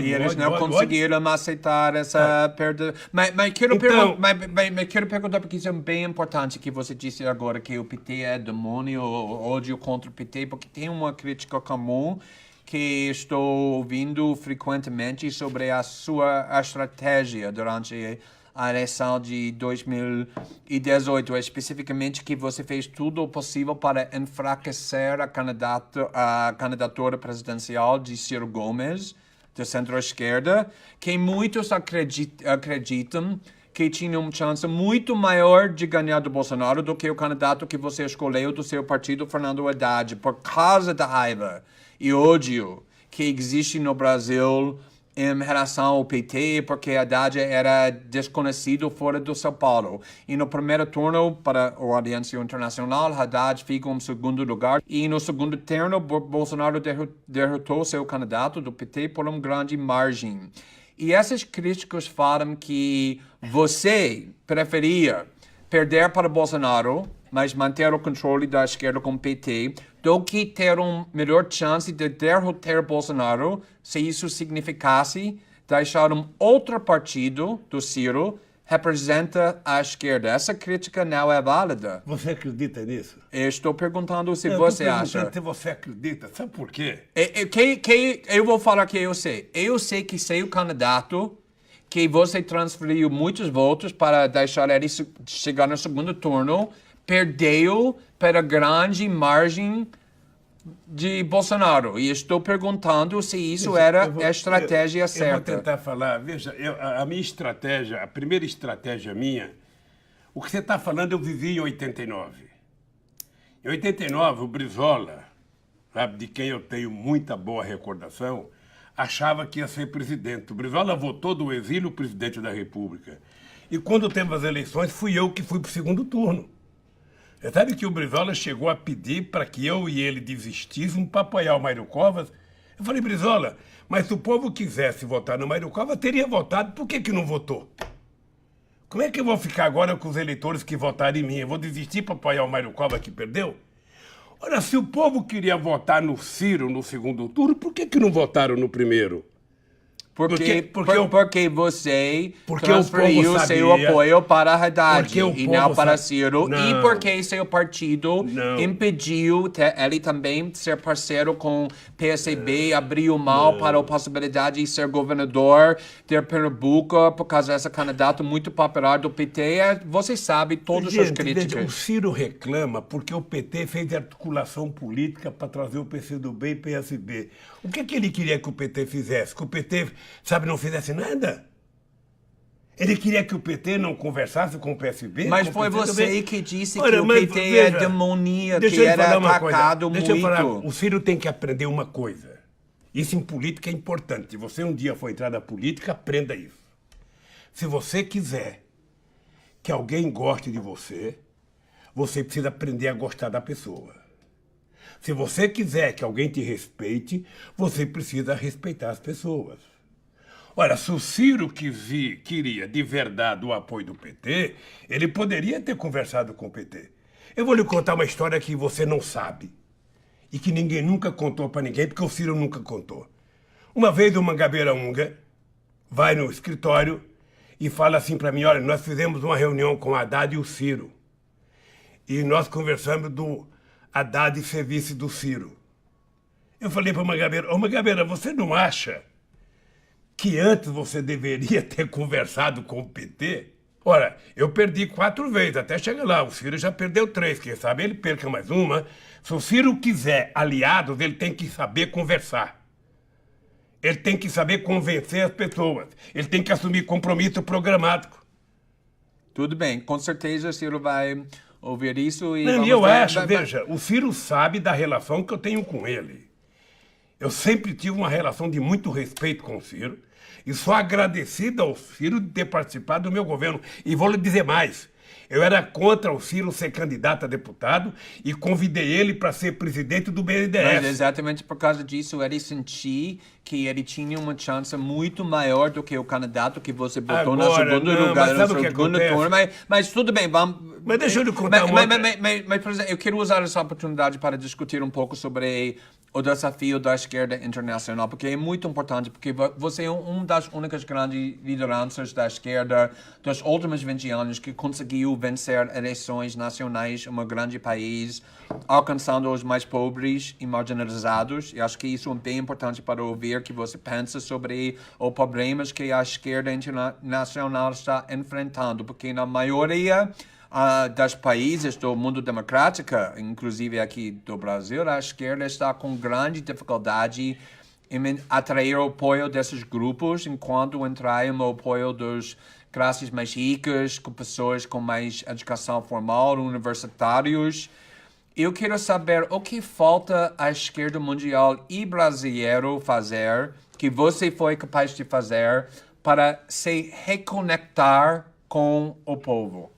E eles não conseguiram aceitar essa perda. Mas quero perguntar, porque isso é bem importante que você disse agora, que o PT é demônio, ódio contra o PT, porque tem uma crítica comum que estou ouvindo frequentemente sobre a sua estratégia durante a eleição de 2018, especificamente que você fez tudo o possível para enfraquecer a candidatura presidencial de Ciro Gomes, do centro-esquerda, que muitos acreditam que tinha uma chance muito maior de ganhar do Bolsonaro do que o candidato que você escolheu do seu partido, Fernando Haddad, por causa da raiva e ódio que existe no Brasil em relação ao PT, porque Haddad era desconhecido fora do São Paulo. E no primeiro turno, para a audiência internacional, Haddad fica em segundo lugar. E no segundo turno, Bolsonaro derrotou seu candidato do PT por uma grande margem. E esses críticos falam que você preferia perder para Bolsonaro, mas manter o controle da esquerda com o PT, do que ter uma melhor chance de derrotar Bolsonaro se isso significasse deixar um outro partido do Ciro representa a esquerda. Essa crítica não é válida. Você acredita nisso? Eu estou perguntando se você acha. Se você acredita. Sabe por quê? Eu vou falar que eu sei. Eu sei que seu candidato, que você transferiu muitos votos para deixar ele chegar no segundo turno, perdeu para grande margem de Bolsonaro. E estou perguntando se isso era a estratégia certa. Eu vou tentar falar. Veja, a minha estratégia, a primeira estratégia minha, o que você está falando eu vivi em 89. Em 89, o Brizola, sabe, de quem eu tenho muita boa recordação, achava que ia ser presidente. O Brizola votou do exílio presidente da República. E quando teve as eleições, fui eu que fui para o segundo turno. Você sabe que o Brizola chegou a pedir para que eu e ele desistíssemos para apoiar o Mário Covas? Eu falei, Brizola, mas se o povo quisesse votar no Mário Covas, teria votado, por que não votou? Como é que eu vou ficar agora com os eleitores que votaram em mim? Eu vou desistir para apoiar o Mário Covas que perdeu? Ora, se o povo queria votar no Ciro no segundo turno, por que não votaram no primeiro? Porque você transferiu seu apoio para Haddad e não para Ciro. Não. E porque seu partido impediu ele também ser parceiro com o PSB, abriu mão para a possibilidade de ser governador de Pernambuco por causa desse candidato muito popular do PT. Você sabe todas as críticas. Veja, o Ciro reclama porque o PT fez articulação política para trazer o PCdoB e PSB. O que ele queria que o PT fizesse? Que o PT, sabe, não fizesse nada? Ele queria que o PT não conversasse com o PSB? Mas foi você que disse que o PT é demoníaco, que era atacado muito. Deixa eu falar, o Ciro tem que aprender uma coisa. Isso em política é importante. Se você um dia for entrar na política, aprenda isso. Se você quiser que alguém goste de você, você precisa aprender a gostar da pessoa. Se você quiser que alguém te respeite, você precisa respeitar as pessoas. Olha, se o Ciro queria de verdade o apoio do PT, ele poderia ter conversado com o PT. Eu vou lhe contar uma história que você não sabe e que ninguém nunca contou para ninguém, porque o Ciro nunca contou. Uma vez o Mangabeira Unger vai no escritório e fala assim para mim, olha, nós fizemos uma reunião com o Haddad e o Ciro e nós conversamos Haddad ser vice do Ciro. Eu falei para Mangabeira, ô Mangabeira, você não acha que antes você deveria ter conversado com o PT? Ora, eu perdi 4 vezes, até chegar lá. O Ciro já perdeu 3, quem sabe ele perca mais uma. Se o Ciro quiser aliados, ele tem que saber conversar. Ele tem que saber convencer as pessoas. Ele tem que assumir compromisso programático. Tudo bem, com certeza o Ciro vai ouvir isso e... Não, eu acho, veja, o Ciro sabe da relação que eu tenho com ele. Eu sempre tive uma relação de muito respeito com o Ciro e sou agradecido ao Ciro de ter participado do meu governo. E vou lhe dizer mais, eu era contra o Ciro ser candidato a deputado e convidei ele para ser presidente do BNDES. Mas exatamente por causa disso, ele sentiu que ele tinha uma chance muito maior do que o candidato que você botou na segunda lugar, no segundo turno. Mas tudo bem, vamos... Mas deixa eu lhe contar uma outra... Mas, por exemplo, eu quero usar essa oportunidade para discutir um pouco sobre o desafio da esquerda internacional, porque é muito importante, porque você é uma das únicas grandes lideranças da esquerda dos últimos 20 anos que conseguiu vencer eleições nacionais em um grande país, alcançando os mais pobres e marginalizados. E acho que isso é bem importante para ouvir que você pensa sobre os problemas que a esquerda internacional está enfrentando, porque na maioria dos países do mundo democrático, inclusive aqui do Brasil, a esquerda está com grande dificuldade em atrair o apoio desses grupos, enquanto atrai o apoio dos classes mais ricas, com pessoas com mais educação formal, universitários. Eu quero saber o que falta à esquerda mundial e brasileira fazer, que você foi capaz de fazer, para se reconectar com o povo.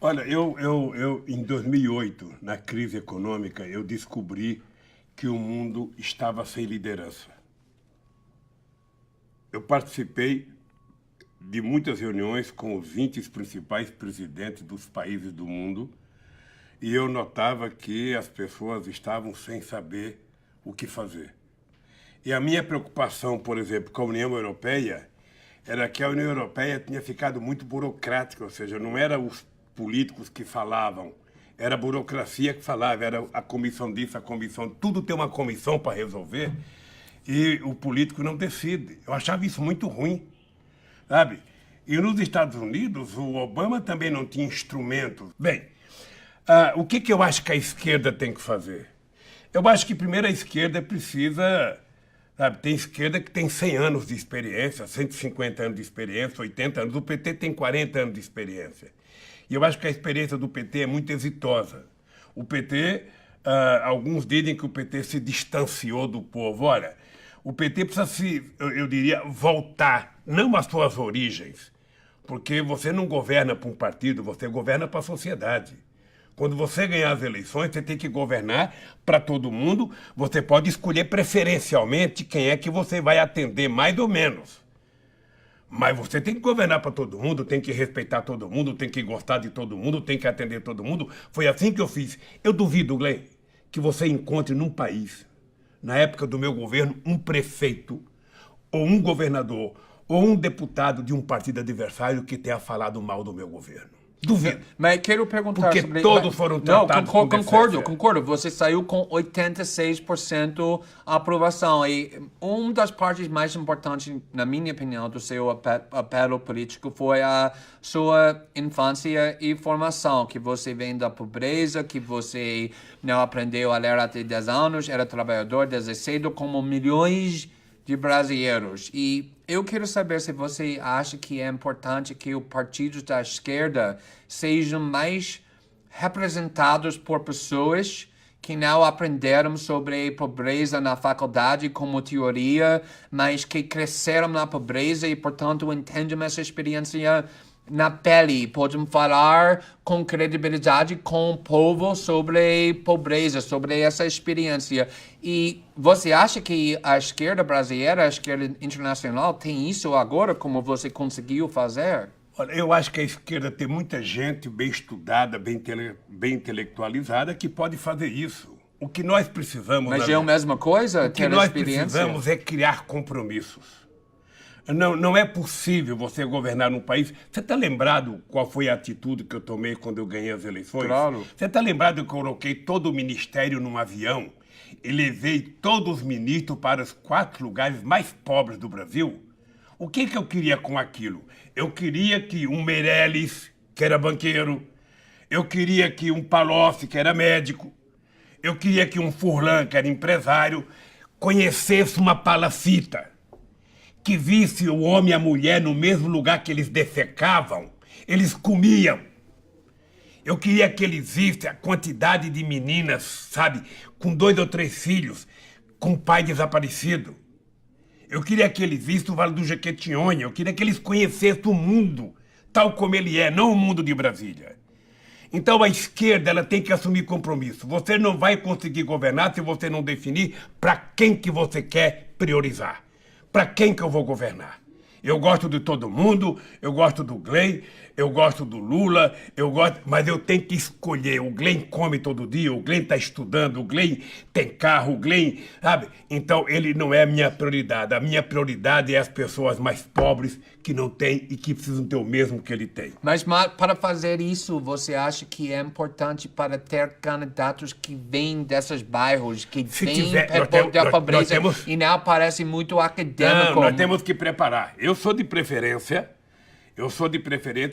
Olha, eu em 2008, na crise econômica, eu descobri que o mundo estava sem liderança. Eu participei de muitas reuniões com os 20 principais presidentes dos países do mundo e eu notava que as pessoas estavam sem saber o que fazer. E a minha preocupação, por exemplo, com a União Europeia, era que a União Europeia tinha ficado muito burocrática, ou seja, não era os políticos que falavam, era a burocracia que falava, era a comissão disso, a comissão... Tudo tem uma comissão para resolver e o político não decide. Eu achava isso muito ruim, sabe? E nos Estados Unidos, o Obama também não tinha instrumentos. Bem, o que eu acho que a esquerda tem que fazer? Eu acho que, primeiro, a esquerda precisa... Sabe, tem esquerda que tem 100 anos de experiência, 150 anos de experiência, 80 anos. O PT tem 40 anos de experiência. E eu acho que a experiência do PT é muito exitosa. O PT, alguns dizem que o PT se distanciou do povo. Olha, o PT precisa eu diria, voltar, não às suas origens, porque você não governa para um partido, você governa para a sociedade. Quando você ganhar as eleições, você tem que governar para todo mundo. Você pode escolher preferencialmente quem é que você vai atender, mais ou menos. Mas você tem que governar para todo mundo, tem que respeitar todo mundo, tem que gostar de todo mundo, tem que atender todo mundo. Foi assim que eu fiz. Eu duvido, Glenn, que você encontre num país, na época do meu governo, um prefeito, ou um governador, ou um deputado de um partido adversário que tenha falado mal do meu governo. Duvido. Mas quero perguntar porque sobre... todos foram tratados com decência. Concordo. Você saiu com 86% aprovação. E uma das partes mais importantes, na minha opinião, do seu apelo político foi a sua infância e formação, que você vem da pobreza, que você não aprendeu a ler até 10 anos, era trabalhador desde cedo, como milhões de brasileiros. E eu quero saber se você acha que é importante que os partidos da esquerda sejam mais representados por pessoas que não aprenderam sobre pobreza na faculdade como teoria, mas que cresceram na pobreza e, portanto, entendem essa experiência na pele, podem falar com credibilidade com o povo sobre pobreza, sobre essa experiência. E você acha que a esquerda brasileira, a esquerda internacional tem isso agora, como você conseguiu fazer? Olha, eu acho que a esquerda tem muita gente bem estudada, bem intelectualizada, que pode fazer isso. O que nós precisamos... Mas é a mesma coisa, ter experiência? O que nós precisamos é criar compromissos. Não é possível você governar um país. Você está lembrado qual foi a atitude que eu tomei quando eu ganhei as eleições? Claro. Você está lembrado que eu coloquei todo o ministério num avião e levei todos os ministros para os 4 lugares mais pobres do Brasil? O que eu queria com aquilo? Eu queria que um Meirelles, que era banqueiro, eu queria que um Palocci, que era médico, eu queria que um Furlan, que era empresário, conhecesse uma palacita, que visse o homem e a mulher no mesmo lugar que eles defecavam, eles comiam. Eu queria que eles vissem a quantidade de meninas, sabe, com 2 ou 3 filhos, com pai desaparecido. Eu queria que eles vissem o Vale do Jequitinhonha, eu queria que eles conhecessem o mundo tal como ele é, não o mundo de Brasília. Então a esquerda ela tem que assumir compromisso. Você não vai conseguir governar se você não definir para quem que você quer priorizar. Para quem que eu vou governar? Eu gosto de todo mundo, eu gosto do Glenn, eu gosto do Lula, mas eu tenho que escolher. O Glenn come todo dia, o Glenn está estudando, o Glenn tem carro, o Glenn, sabe? Então ele não é a minha prioridade. A minha prioridade é as pessoas mais pobres que não têm e que precisam ter o mesmo que ele tem. Mas para fazer isso, você acha que é importante para ter candidatos que vêm desses bairros, que vêm da pobreza e não parecem muito acadêmicos? Não, nós temos que preparar. Eu sou de preferência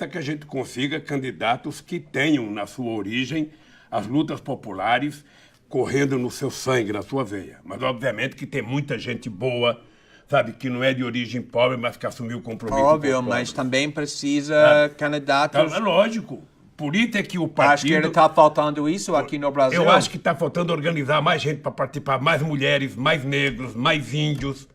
que a gente consiga candidatos que tenham na sua origem as lutas populares correndo no seu sangue, na sua veia. Mas, obviamente, que tem muita gente boa, sabe, que não é de origem pobre, mas que assumiu o compromisso. Óbvio, mas também precisa candidatos... É lógico. Por isso é que o partido... Acho que está faltando isso aqui no Brasil. Eu acho que está faltando organizar mais gente para participar, mais mulheres, mais negros, mais índios.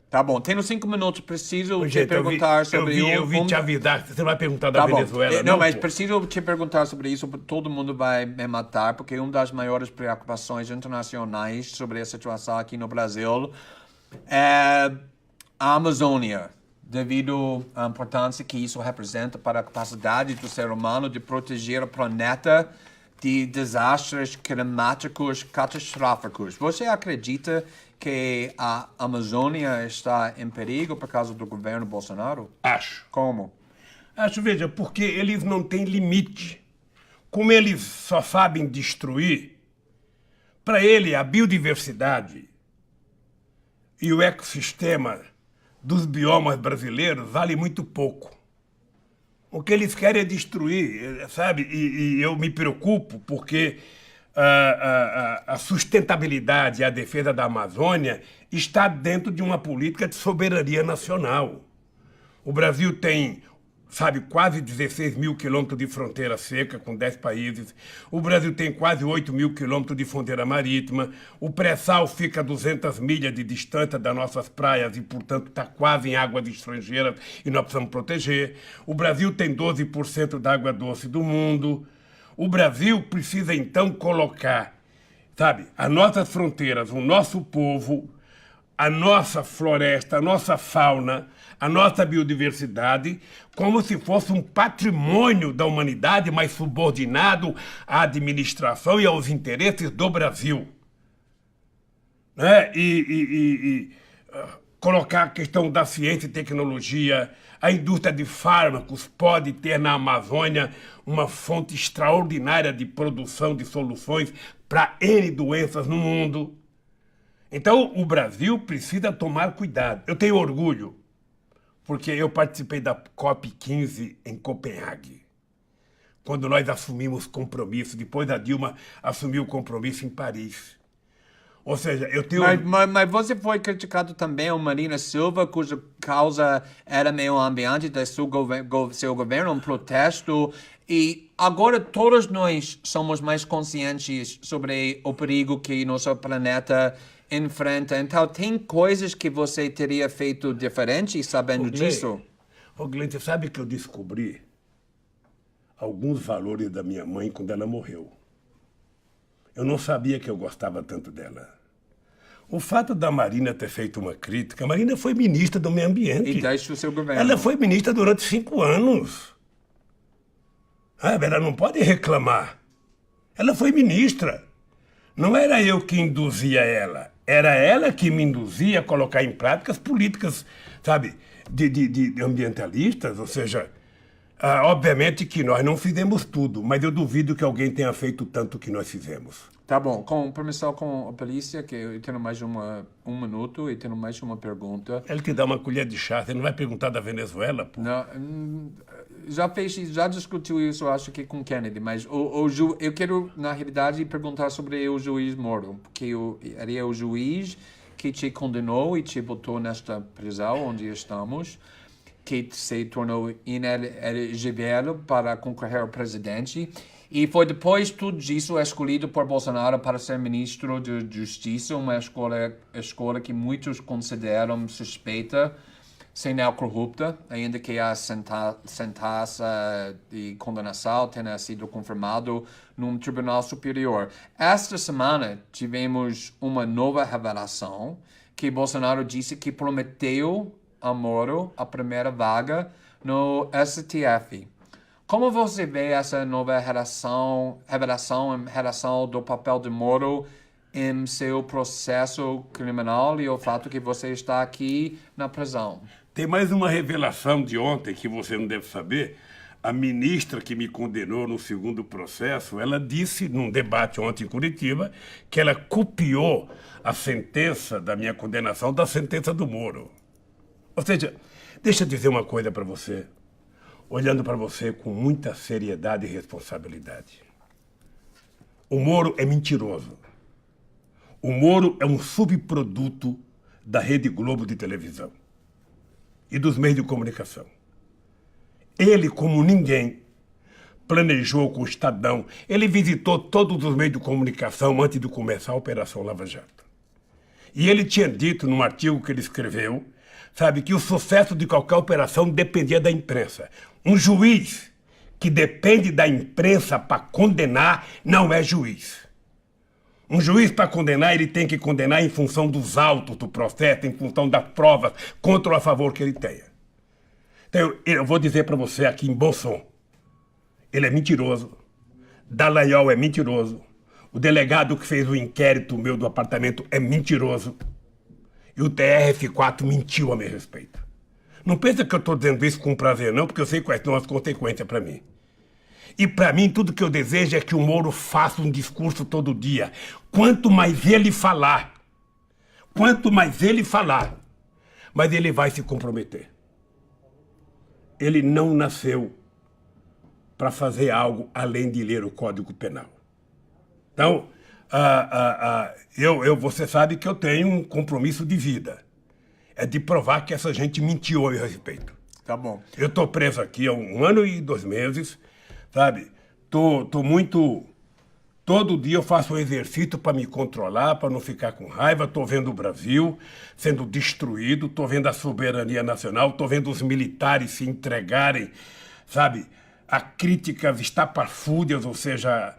Tá bom, tenho 5 minutos, preciso te perguntar sobre... Eu vim te avisar, você vai perguntar da Venezuela, não? Mas preciso te perguntar sobre isso, todo mundo vai me matar, porque uma das maiores preocupações internacionais sobre a situação aqui no Brasil é a Amazônia, devido à importância que isso representa para a capacidade do ser humano de proteger o planeta de desastres climáticos catastróficos. Você acredita que a Amazônia está em perigo por causa do governo Bolsonaro? Acho. Como? Acho, veja, porque eles não têm limite. Como eles só sabem destruir, para ele a biodiversidade e o ecossistema dos biomas brasileiros vale muito pouco. O que eles querem é destruir, sabe? E eu me preocupo porque a sustentabilidade e a defesa da Amazônia está dentro de uma política de soberania nacional. O Brasil tem, sabe, quase 16 mil quilômetros de fronteira seca com 10 países. O Brasil tem quase 8 mil quilômetros de fronteira marítima. O pré-sal fica a 200 milhas de distância das nossas praias e, portanto, está quase em águas estrangeiras e nós precisamos proteger. O Brasil tem 12% da água doce do mundo. O Brasil precisa, então, colocar, sabe, as nossas fronteiras, o nosso povo, a nossa floresta, a nossa fauna, a nossa biodiversidade, como se fosse um patrimônio da humanidade, mas subordinado à administração e aos interesses do Brasil. Né? Colocar a questão da ciência e tecnologia, a indústria de fármacos pode ter na Amazônia uma fonte extraordinária de produção de soluções para N doenças no mundo. Então, o Brasil precisa tomar cuidado. Eu tenho orgulho, porque eu participei da COP15 em Copenhague, quando nós assumimos compromisso, depois a Dilma assumiu o compromisso em Paris. Ou seja, eu tenho... Mas você foi criticado também o Marina Silva, cuja causa era meio ambiente do seu governo, um protesto. E agora todos nós somos mais conscientes sobre o perigo que nosso planeta enfrenta. Então, tem coisas que você teria feito diferente sabendo disso? Glenn, você sabe que eu descobri alguns valores da minha mãe quando ela morreu. Eu não sabia que eu gostava tanto dela. O fato da Marina ter feito uma crítica... A Marina foi ministra do meio ambiente. E desde o seu governo. Ela foi ministra durante 5 anos. Ela não pode reclamar. Ela foi ministra. Não era eu que induzia ela. Era ela que me induzia a colocar em prática as políticas, sabe, de ambientalistas, ou seja, obviamente que nós não fizemos tudo, mas eu duvido que alguém tenha feito tanto que nós fizemos. Tá bom, com permissão com a polícia, que eu tenho mais um minuto e tenho mais uma pergunta. Ele te dá uma colher de chá, você não vai perguntar da Venezuela, pô. Não, já discutiu isso, eu acho que com Kennedy, mas eu quero, na realidade, perguntar sobre o juiz Moro, porque ele é o juiz que te condenou e te botou nesta prisão onde estamos, que se tornou inelegível para concorrer ao presidente. E foi depois tudo isso escolhido por Bolsonaro para ser ministro de Justiça, uma escolha que muitos consideram suspeita, sem não corrupta, ainda que a sentença de condenação tenha sido confirmado num tribunal superior. Esta semana tivemos uma nova revelação que Bolsonaro disse que prometeu a Moro a primeira vaga no STF. Como você vê essa nova revelação em relação do papel de Moro em seu processo criminal e o fato que você está aqui na prisão? Tem mais uma revelação de ontem que você não deve saber. A ministra que me condenou no segundo processo, ela disse num debate ontem em Curitiba que ela copiou a sentença da minha condenação da sentença do Moro. Ou seja, deixa eu dizer uma coisa para você, olhando para você com muita seriedade e responsabilidade. O Moro é mentiroso. O Moro é um subproduto da Rede Globo de televisão e dos meios de comunicação. Ele, como ninguém, planejou com o Estadão. Ele visitou todos os meios de comunicação antes de começar a Operação Lava Jato. E ele tinha dito, num artigo que ele escreveu, sabe, que o sucesso de qualquer operação dependia da imprensa. Um juiz que depende da imprensa para condenar não é juiz. Um juiz, para condenar, ele tem que condenar em função dos autos do processo, em função das provas, contra ou a favor que ele tenha. Então, eu vou dizer para você aqui em bom som, ele é mentiroso, Dallagnol é mentiroso, o delegado que fez o inquérito meu do apartamento é mentiroso, e o TRF4 mentiu a meu respeito. Não pensa que eu estou dizendo isso com prazer, não, porque eu sei quais são as consequências para mim. E para mim, tudo que eu desejo é que o Moro faça um discurso todo dia. Quanto mais ele falar, mas ele vai se comprometer. Ele não nasceu para fazer algo além de ler o Código Penal. Então, você sabe que eu tenho um compromisso de vida. É de provar que essa gente mentiu a meu respeito. Tá bom. Eu estou preso aqui há 1 ano e 2 meses, sabe? Tô muito... Todo dia eu faço um exercício para me controlar, para não ficar com raiva. Estou vendo o Brasil sendo destruído, estou vendo a soberania nacional, estou vendo os militares se entregarem, sabe? A críticas estapafúrdias, ou seja...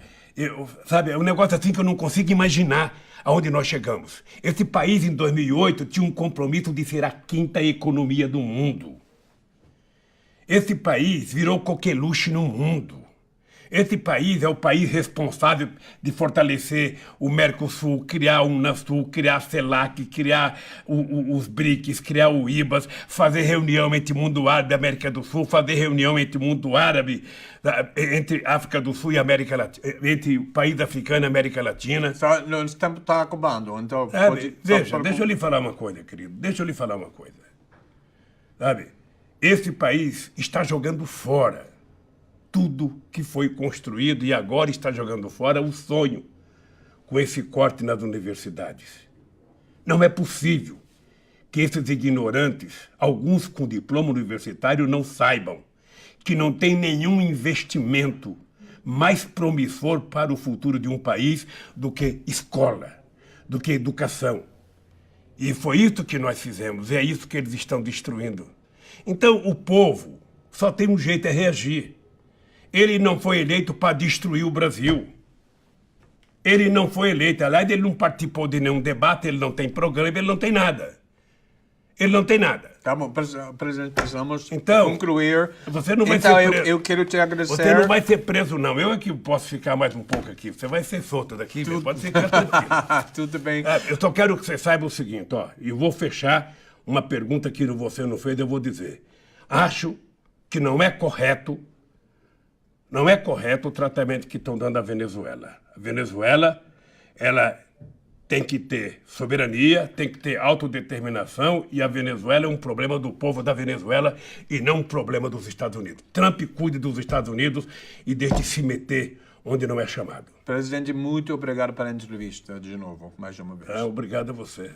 sabe, é um negócio assim que eu não consigo imaginar aonde nós chegamos. Esse país, em 2008, tinha um compromisso de ser a 5ª economia do mundo. Esse país virou coqueluche no mundo. Esse país é o país responsável de fortalecer o Mercosul, criar o Unasul, criar a CELAC, criar os BRICS, criar o IBAS, fazer reunião entre o mundo árabe e América do Sul, fazer reunião entre o mundo árabe, entre África do Sul e América Latina, entre o país africano e América Latina. O tempo está acabando, então... Deixa eu lhe falar uma coisa, querido. Deixa eu lhe falar uma coisa. Sabe, esse país está jogando fora tudo que foi construído e agora está jogando fora o sonho com esse corte nas universidades. Não é possível que esses ignorantes, alguns com diploma universitário, não saibam que não tem nenhum investimento mais promissor para o futuro de um país do que escola, do que educação. E foi isso que nós fizemos, e é isso que eles estão destruindo. Então, o povo só tem um jeito, é reagir. Ele não foi eleito para destruir o Brasil. Ele não foi eleito. Aliás, ele não participou de nenhum debate, ele não tem programa, ele não tem nada. Ele não tem nada. Tá bom, presidente, precisamos Então, concluir. você não vai Então, ser preso. eu quero te agradecer. Você não vai ser preso, não. Eu é que posso ficar mais um pouco aqui. Você vai ser solto daqui, pode ficar tranquilo. Tudo bem. Eu só quero que você saiba o seguinte, ó. E vou fechar uma pergunta que você não fez, eu vou dizer. Acho que não é correto o tratamento que estão dando à Venezuela. A Venezuela, ela tem que ter soberania, tem que ter autodeterminação, e a Venezuela é um problema do povo da Venezuela e não um problema dos Estados Unidos. Trump cuide dos Estados Unidos e deixe de se meter onde não é chamado. Presidente, muito obrigado pela entrevista de novo, mais uma vez. Obrigado a você.